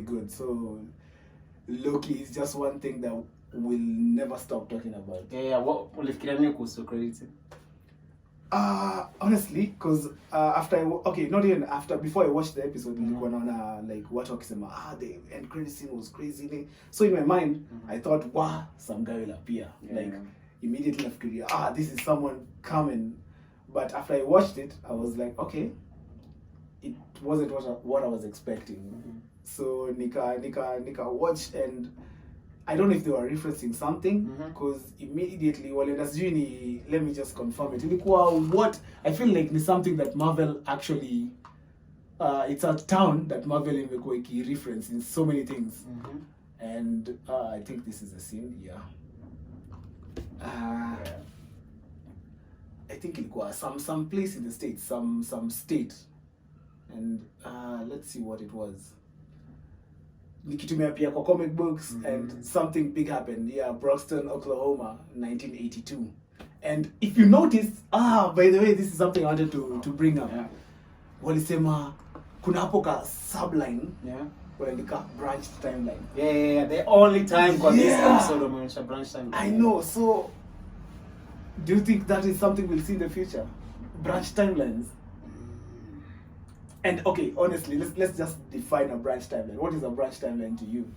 good. So Loki is just one thing that we'll never stop talking about. What ulifikiria nini kuhusu credits? Honestly, because before I watched the episode, nilikuwa naona like watu wakisema the end credit scene was crazy. So in my mind, I thought, wow, some guy will appear. Immediately nafikiria, this is someone coming. But after I watched it, I was like, okay, it wasn't what I was expecting. So nika watch, and I don't know if they were referencing something because immediately let me just confirm it. What I feel like is something that Marvel actually it's a town that Marvel imekuwa reference in so many things. And I think this is the scene. I think ilikuwa some place in the States, some state. And let's see what it was. Nikitumia pia kwa comic books, and something big happened. Broxton, Oklahoma, 1982. And if you notice, by the way, this is something I wanted to bring up. Walisema kuna hapo ka subline. Waliandika branched timeline. The only time for this episode of branch timeline. I know. So Do you think that is something we'll see in the future? Branch timelines. And okay, honestly, let's just define a branch timeline. What is a branch timeline to you?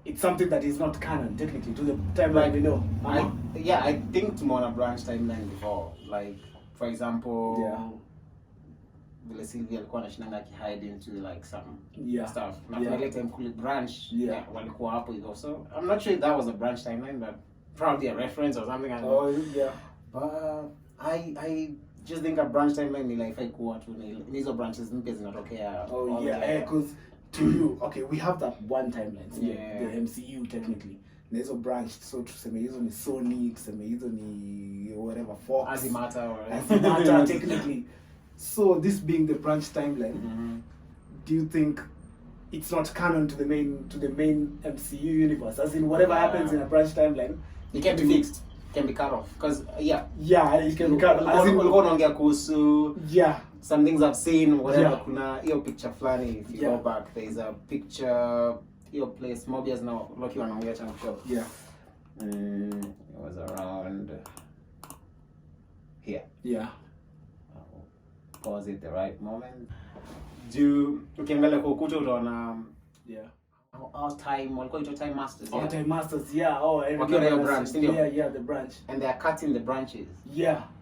It's something that is not canon technically to the timeline we know. I think tumeona branch timeline before. Like for example, vile Sylvia alikuwa anashinanga akihide into like some stuff. Na ile time kule branch walikuwa hapo hivyo. So I'm not sure if that was a branch timeline, but probably a reference or something. But I just think a branch timeline ni like haikuwa tu ni hizo branches mpya zinatokea. Because to you, okay, we have that one timeline, the MCU technically. Na hizo branch, so tuseme hizo ni Sony, tuseme hizo ni whatever, Fox. Azimata technically. So this being the branch timeline, do you think it's not canon to the main MCU universe? As in whatever happens in a branch timeline, it can be fixed. Can be cut off because it can be cut off. As in ulikuwa unaongea kuhusu some things I've seen whatever kuna hiyo picture flani if you go back there is a picture hiyo place Mobius now Loki wanaongea chana show it was around here pause it the right moment do ukiangalia kwa ukuta utaona our time walikuwa ito time masters time masters wakiwa na branch the branch and they are cutting the branches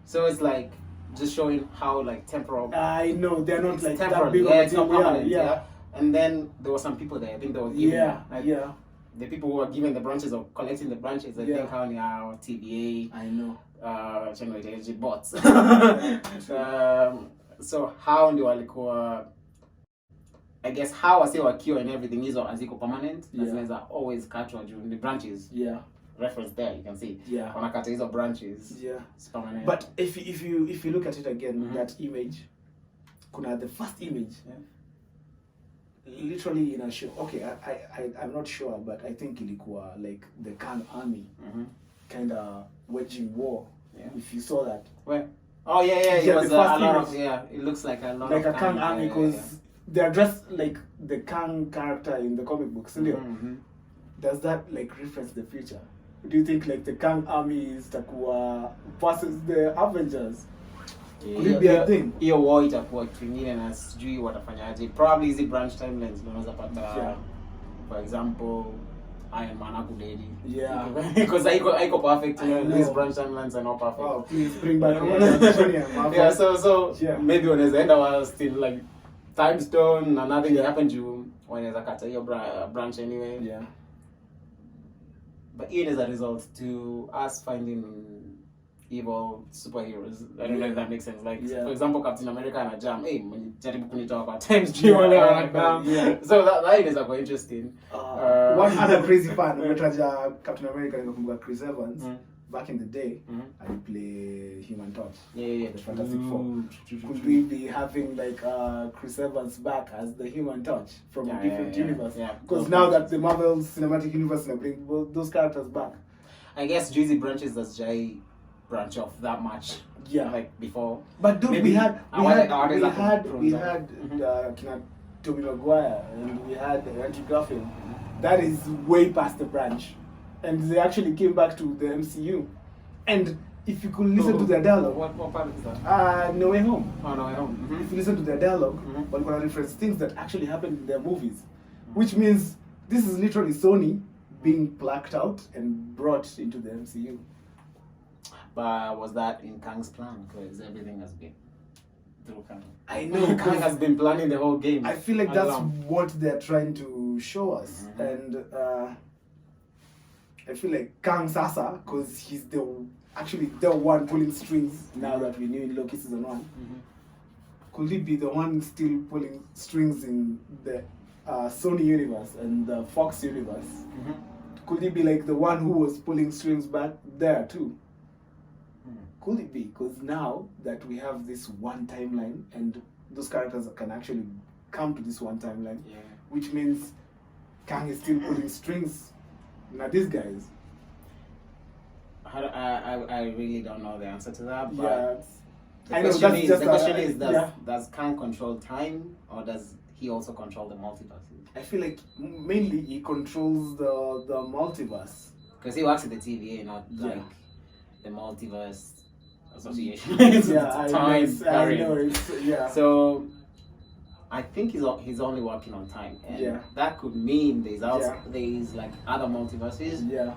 so it's like just showing how like temporal I know they're not like temporal. that big It's not permanent and then there were some people there I think they were given the people who were given the branches or collecting the branches I think how now TBA I know channel energy bots so how ndio walikuwa I guess how wase wakiwa and everything hizo aziko permanent zinaweza always catch juu the branches reference there you can see wanakata hizo branches it's permanent but if you look at it again that image kuna the first image literally in a show I'm not sure but I think ilikuwa like the Kang army kind of waging war if you saw that where it was a lot of it looks like a lot like of a Kang army because they are dressed like the Kang character in the comic books does that like reference the future? Do you think like the Kang army is takuwa versus the Avengers? Could it be a thing? Hiyo war itakuwa kingine na sijui watafanyaje. Probably hizi branch timelines unaweza pata for example Iron Man akudedi. Because I perfect these branch timelines are not perfect. Wow, please bring back so maybe unaweza enda wa still like time stone and nothing happened to wanaweza kata hiyo branch anyway. But it is a result to us finding evil superheroes. I don't know if that makes sense. Like for example, Captain America and a jam. Hey, jaribu kunitoa kwa times so that is quite interesting. One other crazy fan, Captain America and Chris Evans. Back in the day, I play Human Torch. The Fantastic Four. Could we be having like Chris Evans back as the Human Torch from a different universe? Because now that the Marvel Cinematic Universe is bring those characters back. I guess Juicy branches as Jai branch off that much. Like before. But dude, we had Tobey Maguire and we had Andrew Garfield. That is way past the branch. And they actually came back to the MCU. And if you could listen to their dialogue... What part is that? No Way Home. Oh, No Way Home. If you listen to their dialogue, we're going to reference things that actually happened in their movies. Which means this is literally Sony being blacked out and brought into the MCU. But was that in Kang's plan? Because everything has been through Kang. I know. Kang has been planning the whole game. I feel like that's what they're trying to show us. And... I feel like Kang Sasa, because he's the one pulling strings now that we knew in Loki season 1. Could he be the one still pulling strings in the Sony universe and the Fox universe? Could he be like the one who was pulling strings back there too? Could it be? Because now that we have this one timeline and those characters can actually come to this one timeline, which means Kang is still pulling strings. Now these guys. I really don't know the answer to that. But the question is, does Kang control time or does he also control the multiverse? I feel like mainly he controls the multiverse. Because he works at the TVA, not like the multiverse association. It's Yeah, a I time know. I variant. know. Yeah. So I think he's only working on time, and Yeah. that could mean there's also Yeah. there's like other multiverses Yeah.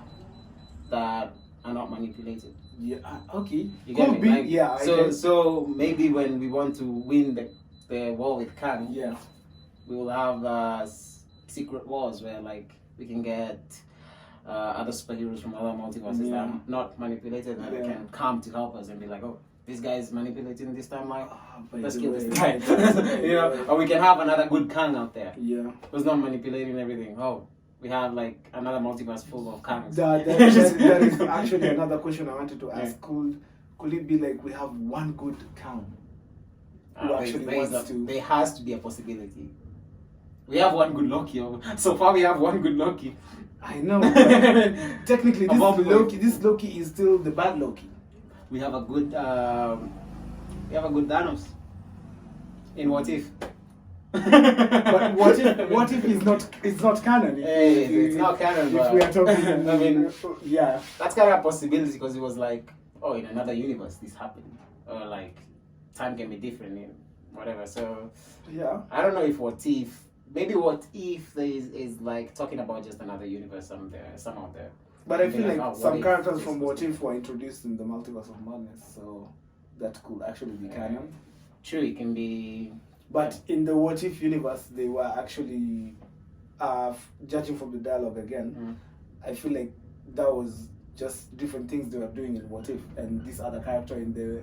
that are not manipulated. Yeah. Okay. You get Could me? be. Like, Yeah. I so guess. so maybe when we want to win the war with Kang, Yeah. we will have secret wars where like we can get other superheroes from other multiverses that are not manipulated, and they can come to help us and be like, oh, this guy is manipulating this timeline. Let's kill this guy. You know, or we can have another good Kang out there Yeah. who's not manipulating everything. Oh, we have like another multiverse full of Kangs. That is actually another question I wanted to ask. Could it be like we have one good Kang who actually wants to? There has to be a possibility. We have one good Loki. So far, we have one good Loki. I know. But technically, this Loki is still the bad Loki. We have a good Thanos. In What If? But what if it's not canon? It's not canon. If But we are talking, I mean, yeah, that's kind of a possibility because it was like, oh, in another universe this happened, or like time can be different in whatever. So yeah. I don't know if maybe What If is like talking about just another universe some out there. But I feel like oh, some if characters this from is- What If were introduced in the Multiverse of Madness, so that could actually be canon. True, it can be. But in the What If universe, they were actually, judging from the dialogue again, I feel like that was just different things they were doing in What If, and this other character in the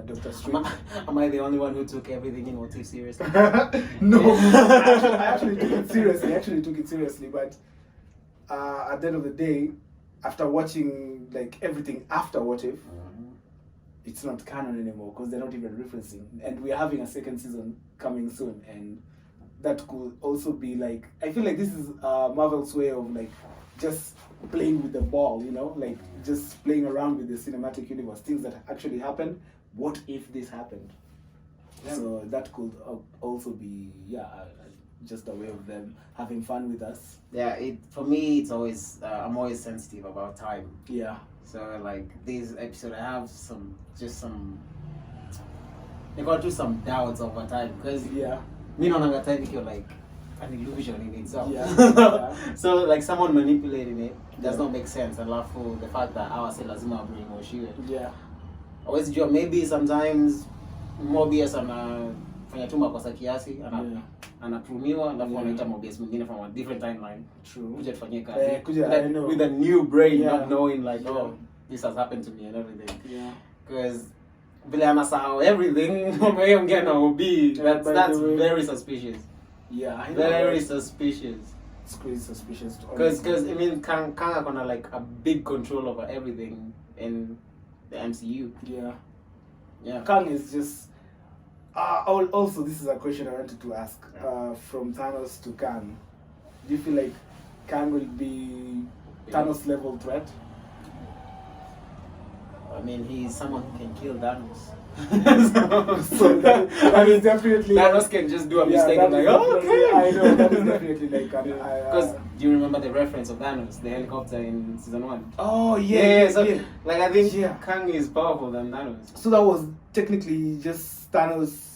Doctor Strange. Am I the only one who took everything in What If seriously? No, I actually took it seriously. But at the end of the day, after watching like everything after What If, it's not canon anymore because they're not even referencing. And we're having a second season coming soon, and that could also be like, I feel like this is Marvel's way of like just playing with the ball, you know, like just playing around with the cinematic universe, things that actually happened. What if this happened? Yeah. So that could also be just a way of them having fun with us. Yeah, for me it's always I'm always sensitive about time. Yeah. So like this episode, I have I got through some doubts over time because Yeah. me no longer time you're like an illusion in itself. Yeah. So like someone manipulating it does not make sense. Alafu the fact that our say lazima bring Yeah. always jua maybe sometimes Mobius anafanya tu makosa kiasi anaprumiwa alafu anaita Mobius mwingine from a different timeline. True. Kuja tufanyie kazi. I know. With a new brain, Yeah. not knowing like, Yeah. oh, this has happened to me and everything. Yeah. Because vile anasahau everything, ongea na OB, that's very suspicious. Yeah, I know. Very suspicious. It's crazy suspicious. Because I mean, Kang gonna like a big control over everything in the MCU. Yeah. Yeah. Kang is just. Also, this is a question I wanted to ask. From Thanos to Kang, do you feel like Kang will be Thanos level threat? I mean, he's someone who can kill Thanos. So that is definitely. Thanos can just do a mistake and like, oh, okay. I know, that is definitely like. Because do you remember the reference of Thanos, the helicopter in season 1? Oh, yeah. So, like, I think Yeah. Kang is powerful than Thanos. So that was technically just Thanos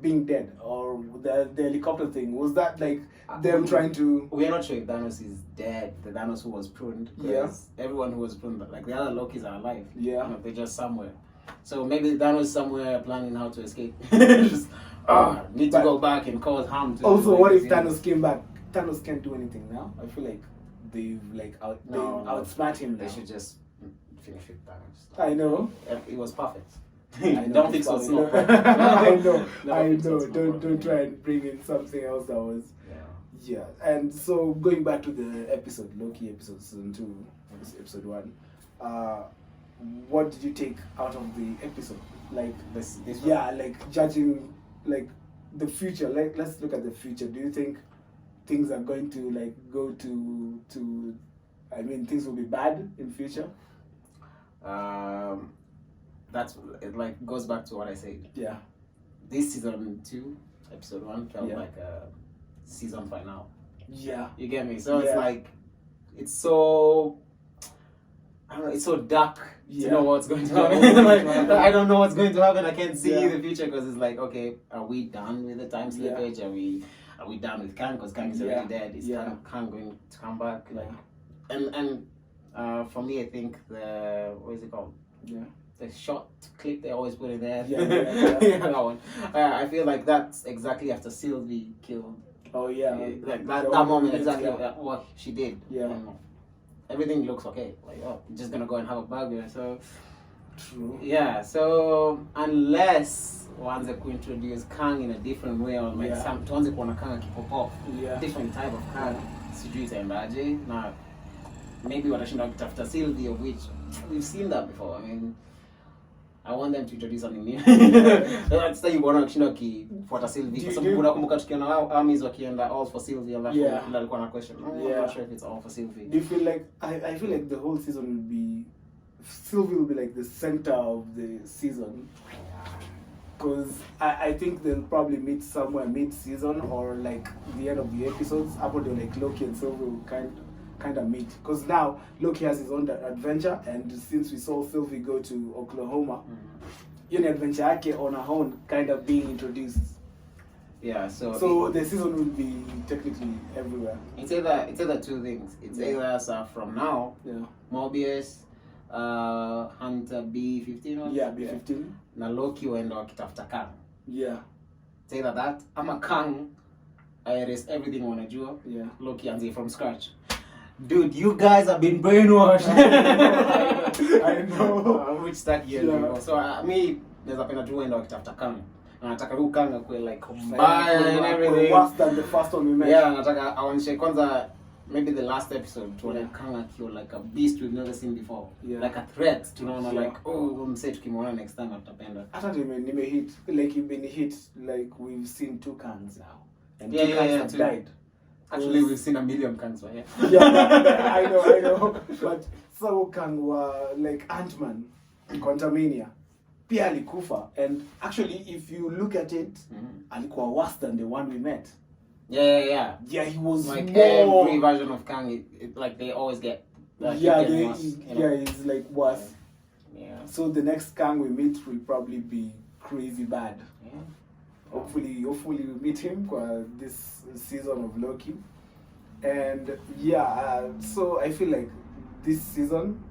being dead, or the helicopter thing. Was that like them trying to? We're not sure if Thanos is dead, the Thanos who was pruned. Yeah. Everyone who was pruned, like the other Lokis are alive. Yeah. You know, they're just somewhere. So maybe Thanos somewhere planning how to escape. Just, need to go back and cause harm to Also, everybody. what if Thanos came back? Thanos can't do anything now. I feel like they've like outsmart him. They now. should just finish with Thanos. I know. It was perfect. I know. Don't fix what's not perfect. I know. Never I fix know. what's not Don't perfect. try and bring in something else that was. Yeah. Yeah. And so going back to the episode, Loki episode season 2, episode 1. What did you take out of the episode? Like This yeah, like judging like the future. Like let's look at the future. Do you think things are going to like go to I mean things will be bad in future? That's it. Like goes back to what I said. Yeah. This season 2, episode 1 felt Yeah. like a season finale. Yeah. You get me? So Yeah. it's like it's so. I don't know, it's so dark to Yeah. know what's going to Yeah, happen. what's going Like, to happen. I don't know what's going to happen. I can't see Yeah. the future because it's like, okay, are we done with the time Yeah. slippage? Are we done with Kang? Because Kang is already dead. Is Yeah. Kang going to come back? Like, Yeah. and for me, I think what is it called? Yeah. The short clip they always put in there. Yeah. That one. I feel like that's exactly after Sylvie killed. Oh yeah. Like that moment, exactly Yeah. what she did. Yeah. Everything looks okay. Like, oh, I'm just gonna go and have a burger. So, True. yeah. So, unless waanze kuintroduce Kang in a different way, or like Yeah. tuanze kuona Kang akipop off, Yeah. different type of Kang, sijui itaendaje. Na maybe watashinda wakitafuta Sylvie, of which we've seen that before. I mean, I want them to introduce something new. Sasa yuona wakishinda wakifuata Sylvie kwa sababu unakumbuka tukiona armies wakienda all for Sylvie, alafu Yeah. alikuwa na question. I'm Yeah. not sure if it's all for Sylvie. Do you feel like I feel like the whole season will be Sylvie will be like the center of the season? Because I think they'll probably meet somewhere mid-season or like the end of the episodes. After they like Loki and Sylvie will kind of meet. Because now Loki has his own adventure, and since we saw Sylvie go to Oklahoma, you know, adventure yake on her own kind of being introduced. Yeah, So the season will be technically everywhere. it's either two things. It's either from now, Yeah. Mobius, Hunter B15 or Yeah, B15. na Loki waenda wakitafuta Kang. Yeah. It's either that ama Kang I erase everything wanajua. Yeah. Loki anzie from scratch. Dude, you guys have been brainwashed. I know. Which start here. Yeah. So me naweza penda tu waenda wakitafuta Kang. Na nataka huyu Kang akue like mbaya and everything. Worse than the first one we met. Yeah, nataka aonyeshe kwanza maybe the last episode tuone Kang akiwa like a beast we've never seen before. Yeah. Like a threat. Tunaona Yeah. like mse tukimwona next time tutapenda. Hata nime hit like you've been hit like we've seen two Kangs now. And Yeah, two Kangs yeah, have too. died. Actually, we've seen a million Kangs, yeah. Yeah, I know. But so Kang were like Ant-Man, Quantumania. Pia alikufa. And actually, if you look at it, alikuwa worse than the one we met. Yeah. Yeah, he was Like more... every version of Kang, like they always get. Like, yeah, get worse, you know? yeah, he's like worse. Yeah. So the next Kang we meet will probably be crazy bad. Yeah. Hopefully we meet him for this season of Loki. And yeah, so I feel like this season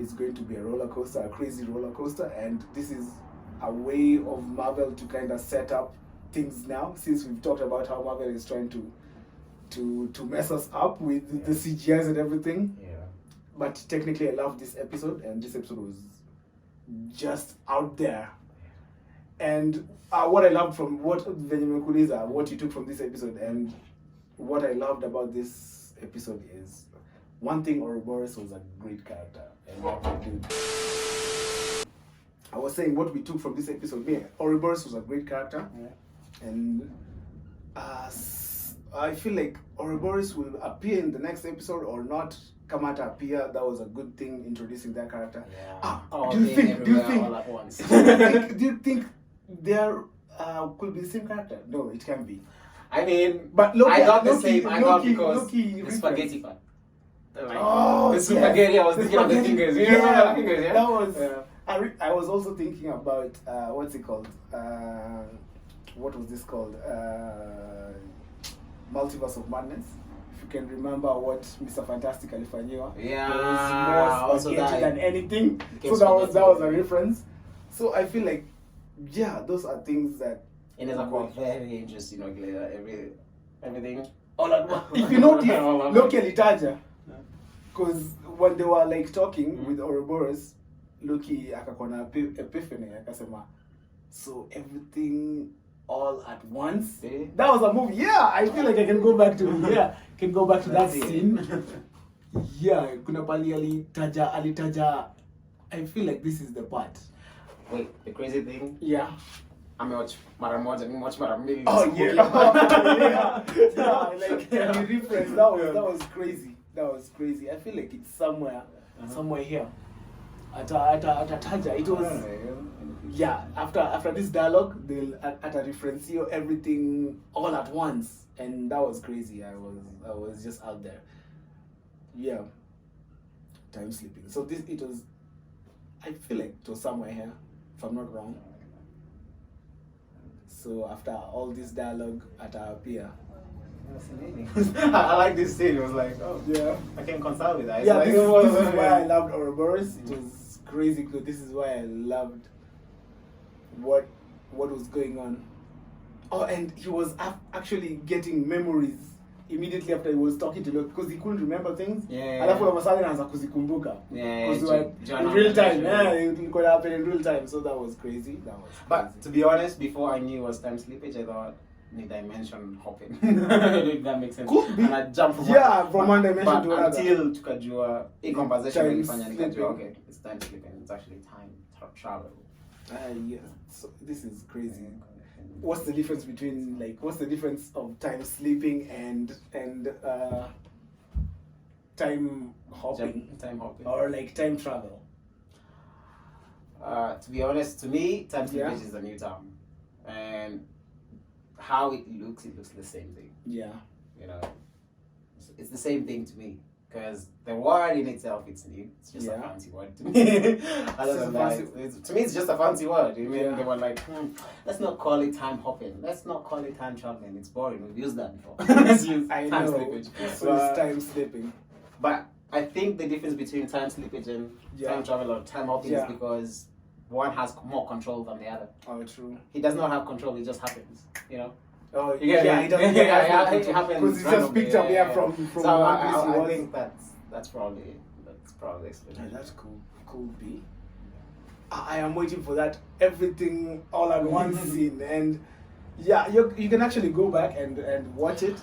is going to be a roller coaster, a crazy roller coaster, and this is a way of Marvel to kind of set up things now, since we've talked about how Marvel is trying to mess us up with the CGIs and everything. Yeah. But technically, I love this episode, and this episode was just out there. And what I loved from what you took from this episode, and what I loved about this episode is one thing: Ouroboros was a great character, and what he did. I was saying what we took from this episode. Yeah, Ouroboros was a great character, and I feel like Ouroboros will appear in the next episode or not. Kamata appear. That was a good thing, introducing that character. Yeah. Do you think all at once? do you think there could be the same character? No, it can be. I mean, But Loki, I got the Loki, same. I got Loki, because Loki the reference. spaghetti part. Like, Oh, the spaghetti. I was thinking of the spaghetti. fingers. You remember the fingers? Yeah. That was. Yeah. I was also thinking about what's it called? What was this called? Multiverse of Madness. If you can remember what Mr. Fantastic alifanyiwa. Yeah, There was also more spaghetti that. than anything. Became So that was a spaghetti. reference. So I feel like, yeah, those are things that. Inaweza kuwa very interesting, everything. All at once. If you notice, All at Loki alitaja. Because when they were like talking with Ouroboros, Loki akakuwa na epiphany, akasema, so everything all at once. Eh? That was a movie. Yeah, I feel like I can go back to that scene. Yeah, kuna pali alitaja. I feel like this is the part. Wait, the crazy thing, Yeah. amewatch mara moja, nimewatch mara mbili. Oh yeah. Yeah, like the reference. That was crazy. That was crazy. I feel like it's somewhere here. Atataja. It was. Yeah, after this dialogue, they'll at a reference everything all at once, and that was crazy. I was just out there. Yeah. time sleeping. So I feel like it was somewhere here, if I'm not wrong. So after all this dialogue at our pier. I like this scene. It was like, oh Yeah. I can consult with that. It's Yeah, like, this is why I loved Ouroboros. It was crazy good. This is why I loved what was going on. Oh, and he was actually getting memories immediately after he was talking to Loki because he couldn't remember things. Alafu all of a sudden anaanza kuzikumbuka. Because in real time. Yeah, it could happen in real time. So that was crazy. But to be honest, before I knew it was time slippage, I thought the dimension hopping. If that makes sense. Could be. And I jumped from from one dimension to another. Until tukajua a conversation Time ilifanya nikajua slipping. okay, it's time slipping. It's actually time travel. Yeah. So this is crazy. What's the difference between what's the difference of time sleeping and time hopping? Time hopping. Or like time travel? To be honest, to me, time slippage Yeah. is a new term. And how it looks the same thing. Yeah. You know, it's the same thing to me. Because the word in itself, it's new. It's just a fancy word to me. Other than that, to me, it's just a fancy word. I mean, they were like, let's not call it time hopping. Let's not call it time traveling. It's boring. We've used that before. Let's use I time know. slippage. So it's time slipping. But I think the difference between time slippage and time travel or time hopping is because one has more control than the other. Oh, true. He does not have control. It just happens. You know. Oh, He doesn't. It happens because it's just picked up from So one place he I was. think that's probably explanation. Yeah, that's cool. Could be. I am waiting for that everything all at once scene, and you can actually go back and watch it.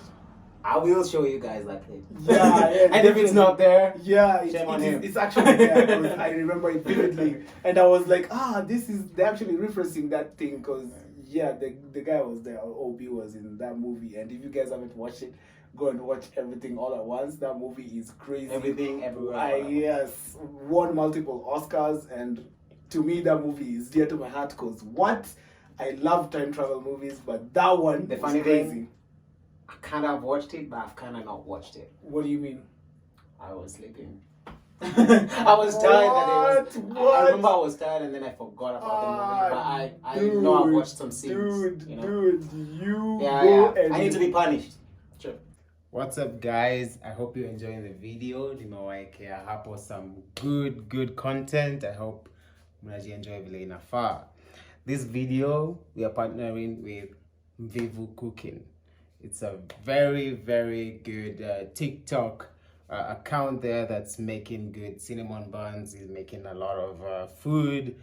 I will show you guys that clip. Yeah, And if it's not there, shame on him. it's actually there. 'Cause I remember it vividly, and I was like, they're actually referencing that thing because the guy was there. OB was in that movie, and if you guys haven't watched it, go and watch Everything All at Once. That movie is crazy. Everything, everywhere. Yes, won multiple Oscars, and to me that movie is dear to my heart because I love time travel movies, but that one The was funny crazy. thing, I kind of watched it, but I've kind of not watched it. What do you mean? I was sleeping. I was tired. I remember I was tired, and then I forgot about the movie. But I know I've watched some scenes. I need to be punished. Sure. What's up, guys? I hope you're enjoying the video. Nimewawekea hapo some good content. I hope mnajienjoy vile inafaa. This video we are partnering with Mvivucooking. It's a very good TikTok account there that's making good cinnamon buns. He's making a lot of food,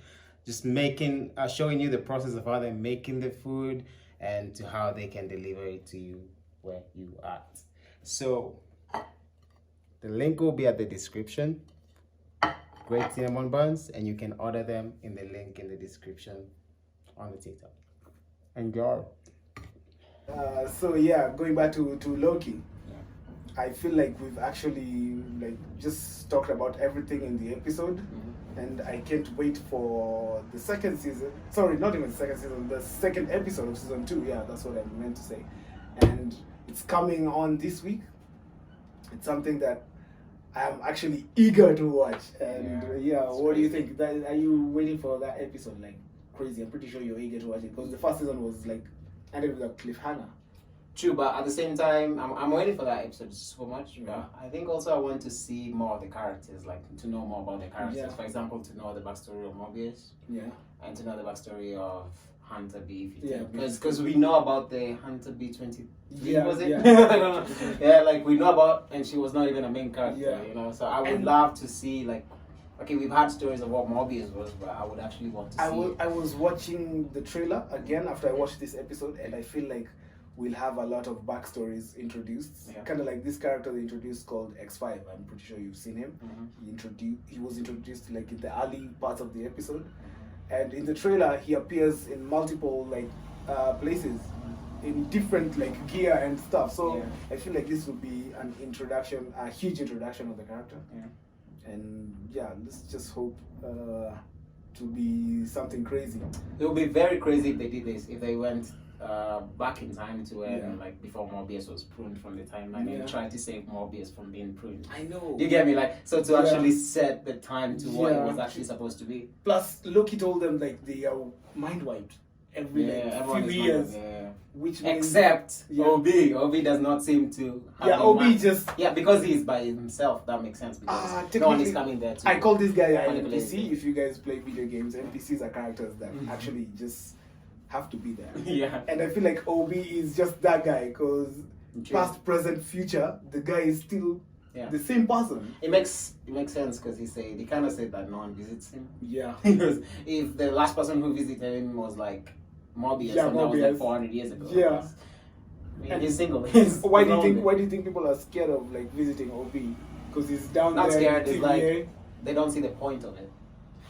just showing you the process of how they're making the food and to how they can deliver it to you where you are at. So the link will be at the description. Great cinnamon buns, and you can order them in the link in the description on the TikTok. Enjoy. Going back to Loki, I feel like we've actually just talked about everything in the episode, and I can't wait for the second season. Sorry, not even the second season, the second episode of season 2. Yeah, that's what I meant to say. And it's coming on this week. It's something that I'm actually eager to watch. And what do you think? Are you waiting for that episode like crazy? I'm pretty sure you're eager to watch it because the first season was ended with a cliffhanger. True, but at the same time, I'm waiting for that episode so much. But I think also I want to see more of the characters, like to know more about the characters. Yeah. For example, to know the backstory of Mobius. Yeah. And to know the backstory of Hunter B15. Yeah. Because we know about the Hunter B23, was it? Yeah. I don't know. Yeah, like we know about, and she was not even a main character, Yeah. you know. So I would love to see okay, we've had stories of what Mobius was, but I would actually want to see. I was watching the trailer again after I watched this episode, and I feel like we'll have a lot of backstories introduced. Yeah. Kind of like this character they introduced called X5. I'm pretty sure you've seen him. He was introduced like in the early parts of the episode, and in the trailer he appears in multiple places, in different gear and stuff. So I feel like this would be an introduction, a huge introduction of the character. Yeah. And let's just hope to be something crazy. It would be very crazy if they did this, if they went back in time to when Yeah. like before Morbius was pruned from the timeline Yeah. and tried to save Morbius from being pruned. I know. You get me? Like so to Yeah. actually set the time to what it Yeah. was actually supposed to be. Plus, Loki told them like they are mind wiped every like, everyone few is years, yeah. which means Except Yeah. OB does not seem to have yeah, the Obi mind. just Yeah, because he's by himself, that makes sense because no one is technically, coming there to I call this guy an manipulate NPC. him. If you guys play video games, NPCs are characters that actually just have to be there. Yeah. And I feel like Obi is just that guy because past, present, future, the guy is still the same person. It makes sense because he kind of said that no one visits him. Yeah. Because if the last person who visited him was like Morbius, Yeah, and that was like Morbius. 400 years ago. Yeah. I mean, he's single. He's Why do you lonely. think? Why do you think people are scared of like visiting Obi? Because he's down Not there. scared, in it's TVA. like they don't see the point of it.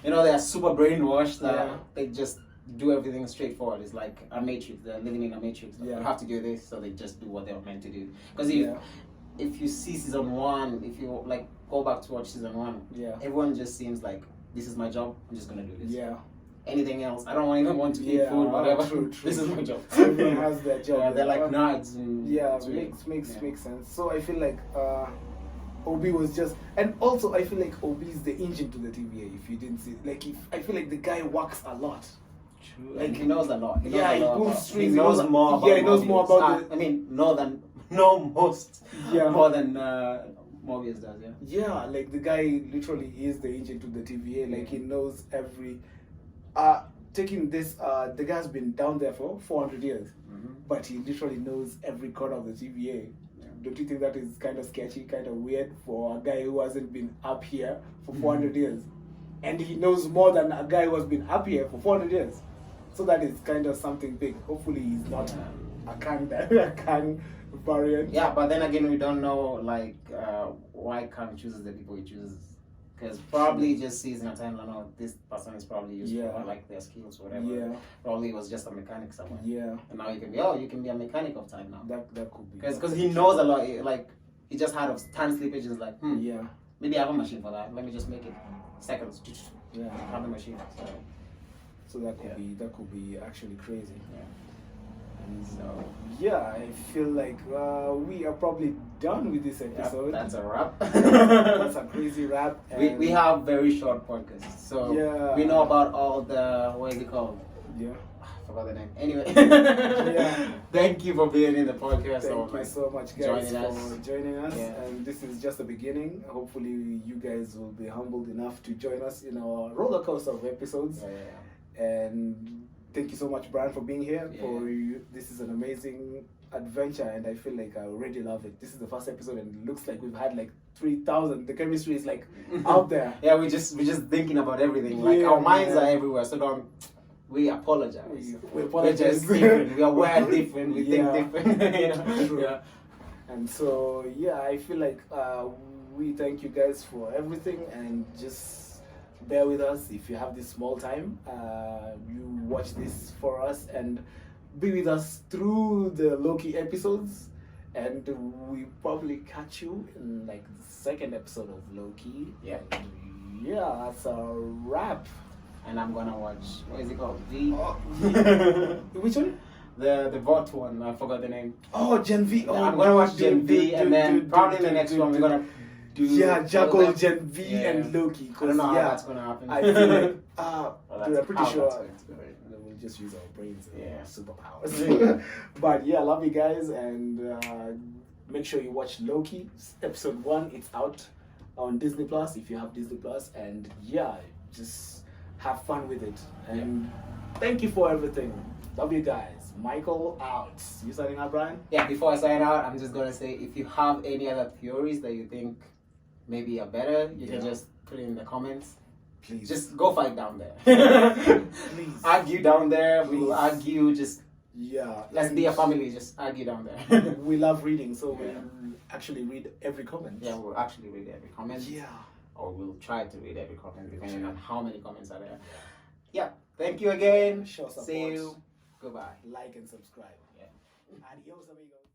You know, they are super brainwashed that they just do everything straightforward. It's like a matrix. They're living in a matrix. Like, you have to do this, so they just do what they were meant to do. Because if you see season 1, if you like go back to watch season 1, everyone just seems like this is my job. I'm just gonna do this. Yeah. Anything else? I don't even want to eat food, whatever. True. This is my job. Everyone has their job. Yeah, they're like nerds. And makes sense. So I feel like Obi was just, and also I feel like Obi is the engine to the TVA. If you didn't see, like, I feel like the guy works a lot. True. Like he knows a lot. He knows Yeah, a he lot pulls about- strings. He knows more about. He knows more Morbius. about it. I mean, more than more than Morbius does. Yeah. Yeah, like the guy literally is the engine to the TVA. Like he knows every. Taking this, the guy's been down there for 400 years, but he literally knows every corner of the TVA. Don't you think that is kind of sketchy, kind of weird for a guy who hasn't been up here for 400 years? And he knows more than a guy who has been up here for 400 years. So that is kind of something big. Hopefully he's not a Kang variant. Yeah, but then again, we don't know like why Kang chooses the people he chooses. Because probably just sees in a timeline, oh, this person is probably useful, I like their skills, whatever. Yeah. Probably was just a mechanic somewhere. Yeah. And now you can be a mechanic of time now. That could be. Because he knows a lot. Like he just had of time slippages. Like maybe I have a machine for that. Let me just make it seconds. Yeah. Have the machine. So that could be actually crazy. Yeah. So yeah, I feel like we are probably done with this episode. That's a wrap. That's a crazy wrap. We have very short podcasts, so we know about all the what is it called? Yeah. I forgot the name. Anyway, Yeah. Thank you for being in the podcast. Thank you so much, guys, joining for joining us. Yeah. And this is just the beginning. Hopefully, you guys will be humbled enough to join us in our roller coaster of episodes. And thank you so much, Brian, for being here. For you, this is an amazing adventure, and I feel like I already love it. This is the first episode, and it looks like we've had like 3,000. The chemistry is like out there. Yeah, we're just thinking about everything. Like our minds are everywhere, so we apologize. We We're apologize. just different. We are aware different. We think different. You know? True. Yeah. And so I feel like we thank you guys for everything, and just bear with us if you have this small time. You watch this for us and be with us through the Loki episodes, and we probably catch you in like the second episode of Loki. Yeah. Yeah, that's a wrap. And I'm gonna watch, what is it called? Which one? The bot one. I forgot the name. Oh, Gen V. Oh, I'm gonna watch Gen V, and then probably in the next one we're gonna do. Yeah, Jackal, Gen V, and Loki. I don't know how that's gonna happen. I feel like, Well, I'm pretty sure that's going to we'll just use our brains and Yeah. superpowers. But yeah, love you guys, and make sure you watch Loki episode 1. It's out on Disney Plus if you have Disney Plus, and yeah, just have fun with it. And thank you for everything. Love you guys. Michael out. You signing out, Brian? Yeah, before I sign out, I'm just gonna say if you have any other theories that you think maybe are better, you can just put it in the comments. Please. Just go fight down there. Please. Argue down there. We will argue. Just let's be a and family. Just argue down there. we love reading, so we'll actually read every comment. Yeah, we'll actually read every comment. Yeah. Or we'll try to read every comment depending on how many comments are there. Yeah. Thank you again. Show support. See you. Goodbye. Like and subscribe. Yeah. Adios, amigos.